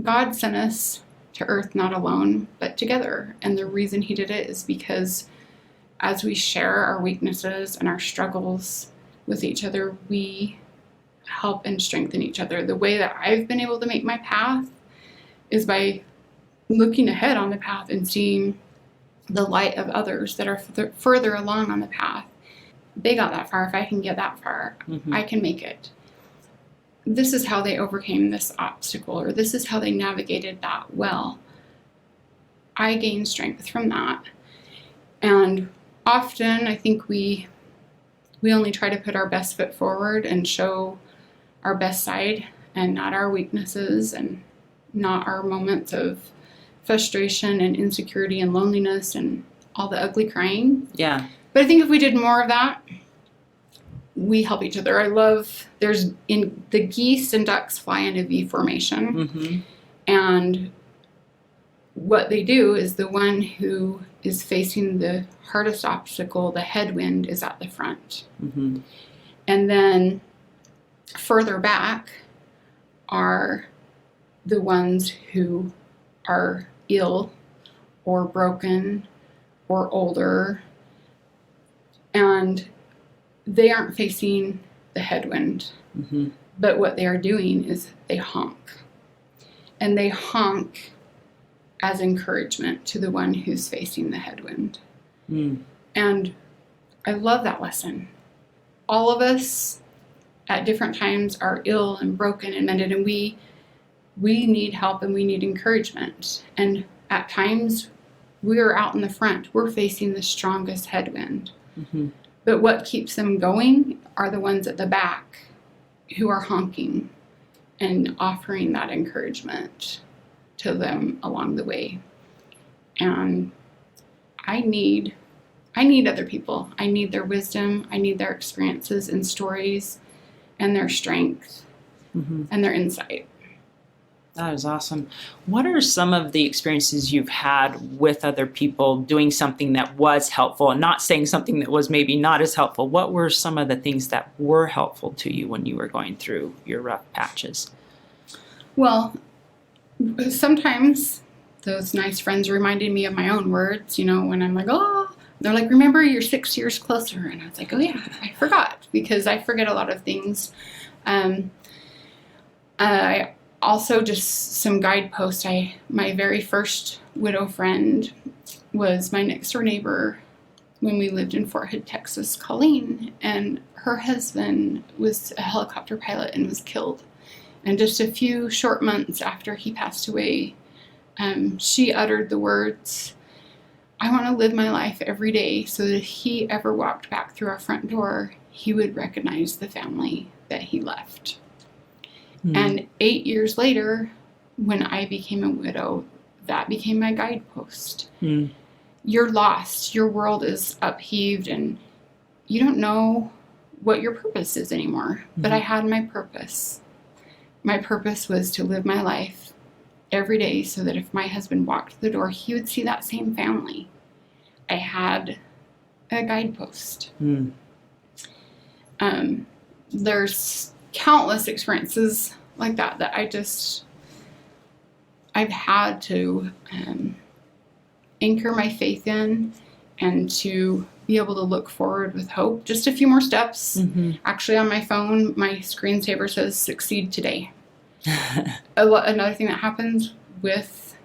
God sent us to earth not alone, but together. And the reason he did it is because as we share our weaknesses and our struggles with each other, we help and strengthen each other. The way that I've been able to make my path is by looking ahead on the path and seeing the light of others that are further along on the path. They got that far. If I can get that far, I can make it. This is how they overcame this obstacle, or this is how they navigated that well. I gained strength from that. And often I think we only try to put our best foot forward and show our best side, and not our weaknesses, and not our moments of frustration and insecurity and loneliness and all the ugly crying. Yeah. But I think if we did more of that, we help each other. The geese and ducks fly in a V formation. And what they do is the one who is facing the hardest obstacle, the headwind, is at the front. And then further back are the ones who are ill or broken or older, and they aren't facing the headwind. But what they are doing is they honk. And they honk as encouragement to the one who's facing the headwind. And I love that lesson. All of us at different times are ill and broken and mended, and we need help and we need encouragement. And at times we're out in the front. We're facing the strongest headwind. But what keeps them going are the ones at the back who are honking and offering that encouragement to them along the way. And I need other people. I need their wisdom. I need their experiences and stories and their strength and their insight. That is awesome. What are some of the experiences you've had with other people doing something that was helpful, and not saying something that was maybe not as helpful? What were some of the things that were helpful to you when you were going through your rough patches? Well, sometimes those nice friends reminded me of my own words, when I'm like, oh, they're like, remember, you're 6 years closer. And I was like, oh yeah, I forgot, because I forget a lot of things. I also, just some guideposts. My very first widow friend was my next door neighbor when we lived in Fort Hood, Texas, Colleen, and her husband was a helicopter pilot and was killed. And just a few short months after he passed away, she uttered the words, I want to live my life every day so that if he ever walked back through our front door, he would recognize the family that he left. And 8 years later, when I became a widow, that became my guidepost. You're lost. Your world is upheaved, and you don't know what your purpose is anymore. But I had my purpose. My purpose was to live my life every day so that if my husband walked through the door, he would see that same family. I had a guidepost. There's countless experiences like that I've had to anchor my faith in, and to be able to look forward with hope. Just a few more steps. Mm-hmm. Actually, on my phone, my screensaver says succeed today. Another thing that happens with,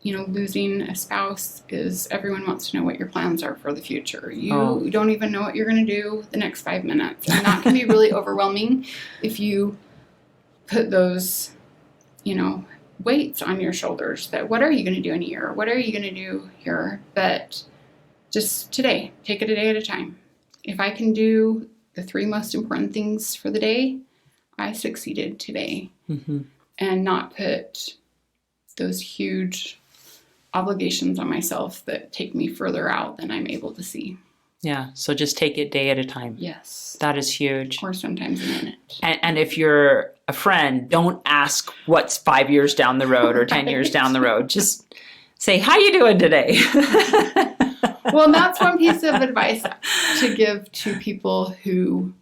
losing a spouse is everyone wants to know what your plans are for the future. You don't even know what you're going to do the next 5 minutes. And that can be really overwhelming if you put those, weights on your shoulders, that what are you going to do in a year? What are you going to do here? But just today, take it a day at a time. If I can do the 3 most important things for the day, I succeeded today. Mm-hmm. And not put those huge obligations on myself that take me further out than I'm able to see. Yeah. So just take it day at a time. Yes. That is huge. Or sometimes a minute. And if you're a friend, don't ask what's 5 years down the road or 10 years down the road. Just say, how you doing today? Well, that's one piece of advice to give to people who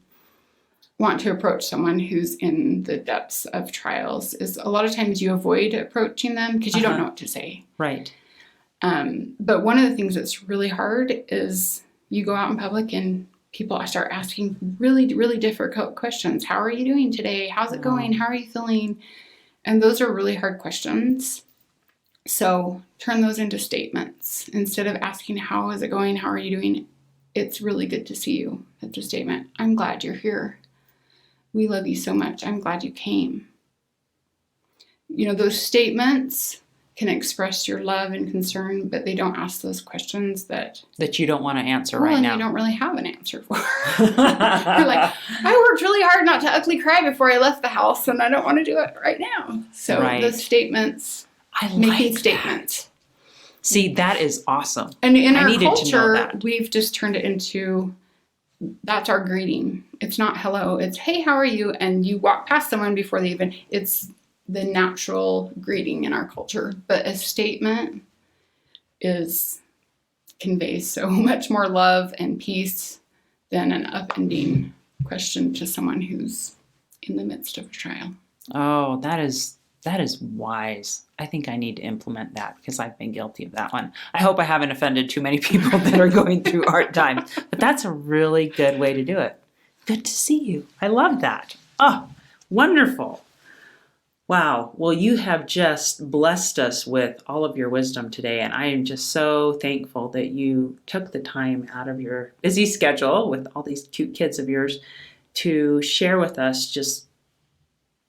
want to approach someone who's in the depths of trials, is a lot of times you avoid approaching them because you don't know what to say. Right. But one of the things that's really hard is you go out in public and people start asking really, really difficult questions. How are you doing today? How's it going? How are you feeling? And those are really hard questions. So turn those into statements. Instead of asking, how is it going? How are you doing? It's really good to see you. It's a statement. I'm glad you're here. We love you so much. I'm glad you came. Those statements can express your love and concern, but they don't ask those questions that you don't want to answer right now. You don't really have an answer for. You're like, I worked really hard not to ugly cry before I left the house, and I don't want to do it right now. So those statements, making statements. See, that is awesome. And in our culture, we've just turned it into, that's our greeting. It's not hello, it's hey, how are you? And you walk past someone before they even, it's the natural greeting in our culture. But a statement conveys so much more love and peace than an upending question to someone who's in the midst of a trial. Oh, that is wise. I think I need to implement that because I've been guilty of that one. I hope I haven't offended too many people that are going through hard times, but that's a really good way to do it. Good to see you. I love that. Oh, wonderful. Wow. Well, you have just blessed us with all of your wisdom today, and I am just so thankful that you took the time out of your busy schedule with all these cute kids of yours to share with us just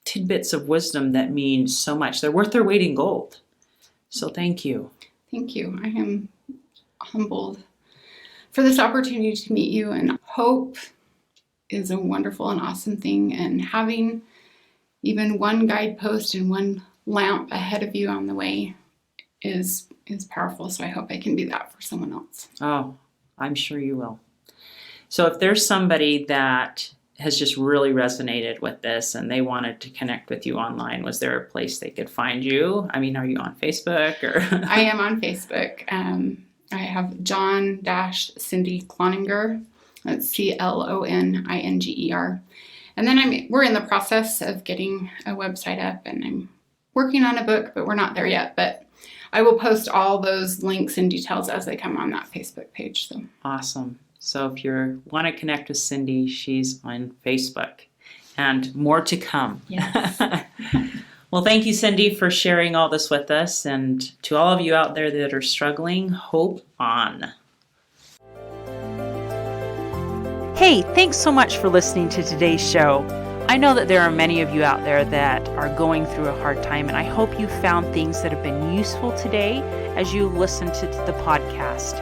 tidbits of wisdom that mean so much. They're worth their weight in gold. So thank you. Thank you. I am humbled for this opportunity to meet you, and hope is a wonderful and awesome thing. And having even one guidepost and one lamp ahead of you on the way is powerful. So I hope I can be that for someone else. Oh, I'm sure you will. So if there's somebody that has just really resonated with this and they wanted to connect with you online, was there a place they could find you? I mean, are you on Facebook or? I am on Facebook. I have John-Cindy Cloninger. That's Cloninger. And then we're in the process of getting a website up, and I'm working on a book, but we're not there yet. But I will post all those links and details as they come on that Facebook page. So awesome. So if you want to connect with Cindy, she's on Facebook, and more to come. Yes. Well, thank you, Cindy, for sharing all this with us. And to all of you out there that are struggling, hope on. Hey, thanks so much for listening to today's show. I know that there are many of you out there that are going through a hard time, and I hope you found things that have been useful today as you listen to the podcast.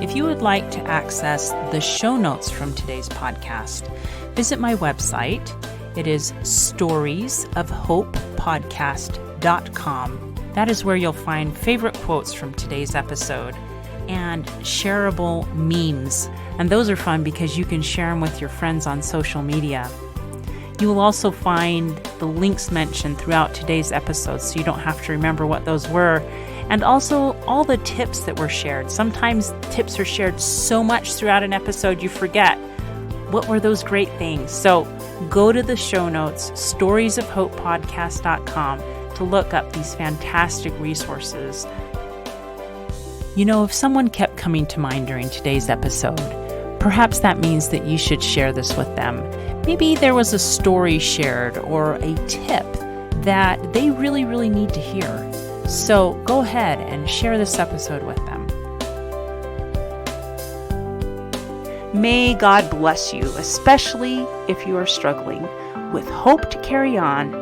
If you would like to access the show notes from today's podcast, visit my website. It is storiesofhopepodcast.com. That is where you'll find favorite quotes from today's episode and shareable memes. And those are fun because you can share them with your friends on social media. You will also find the links mentioned throughout today's episode, so you don't have to remember what those were. And also all the tips that were shared. Sometimes tips are shared so much throughout an episode you forget what were those great things. So go to the show notes, storiesofhopepodcast.com, to look up these fantastic resources. You know, if someone kept coming to mind during today's episode, perhaps that means that you should share this with them. Maybe there was a story shared or a tip that they really, really need to hear. So go ahead and share this episode with them. May God bless you, especially if you are struggling, with hope to carry on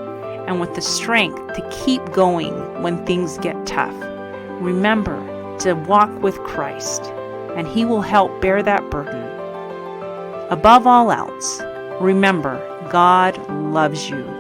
and with the strength to keep going when things get tough. Remember to walk with Christ, and He will help bear that burden. Above all else, remember, God loves you.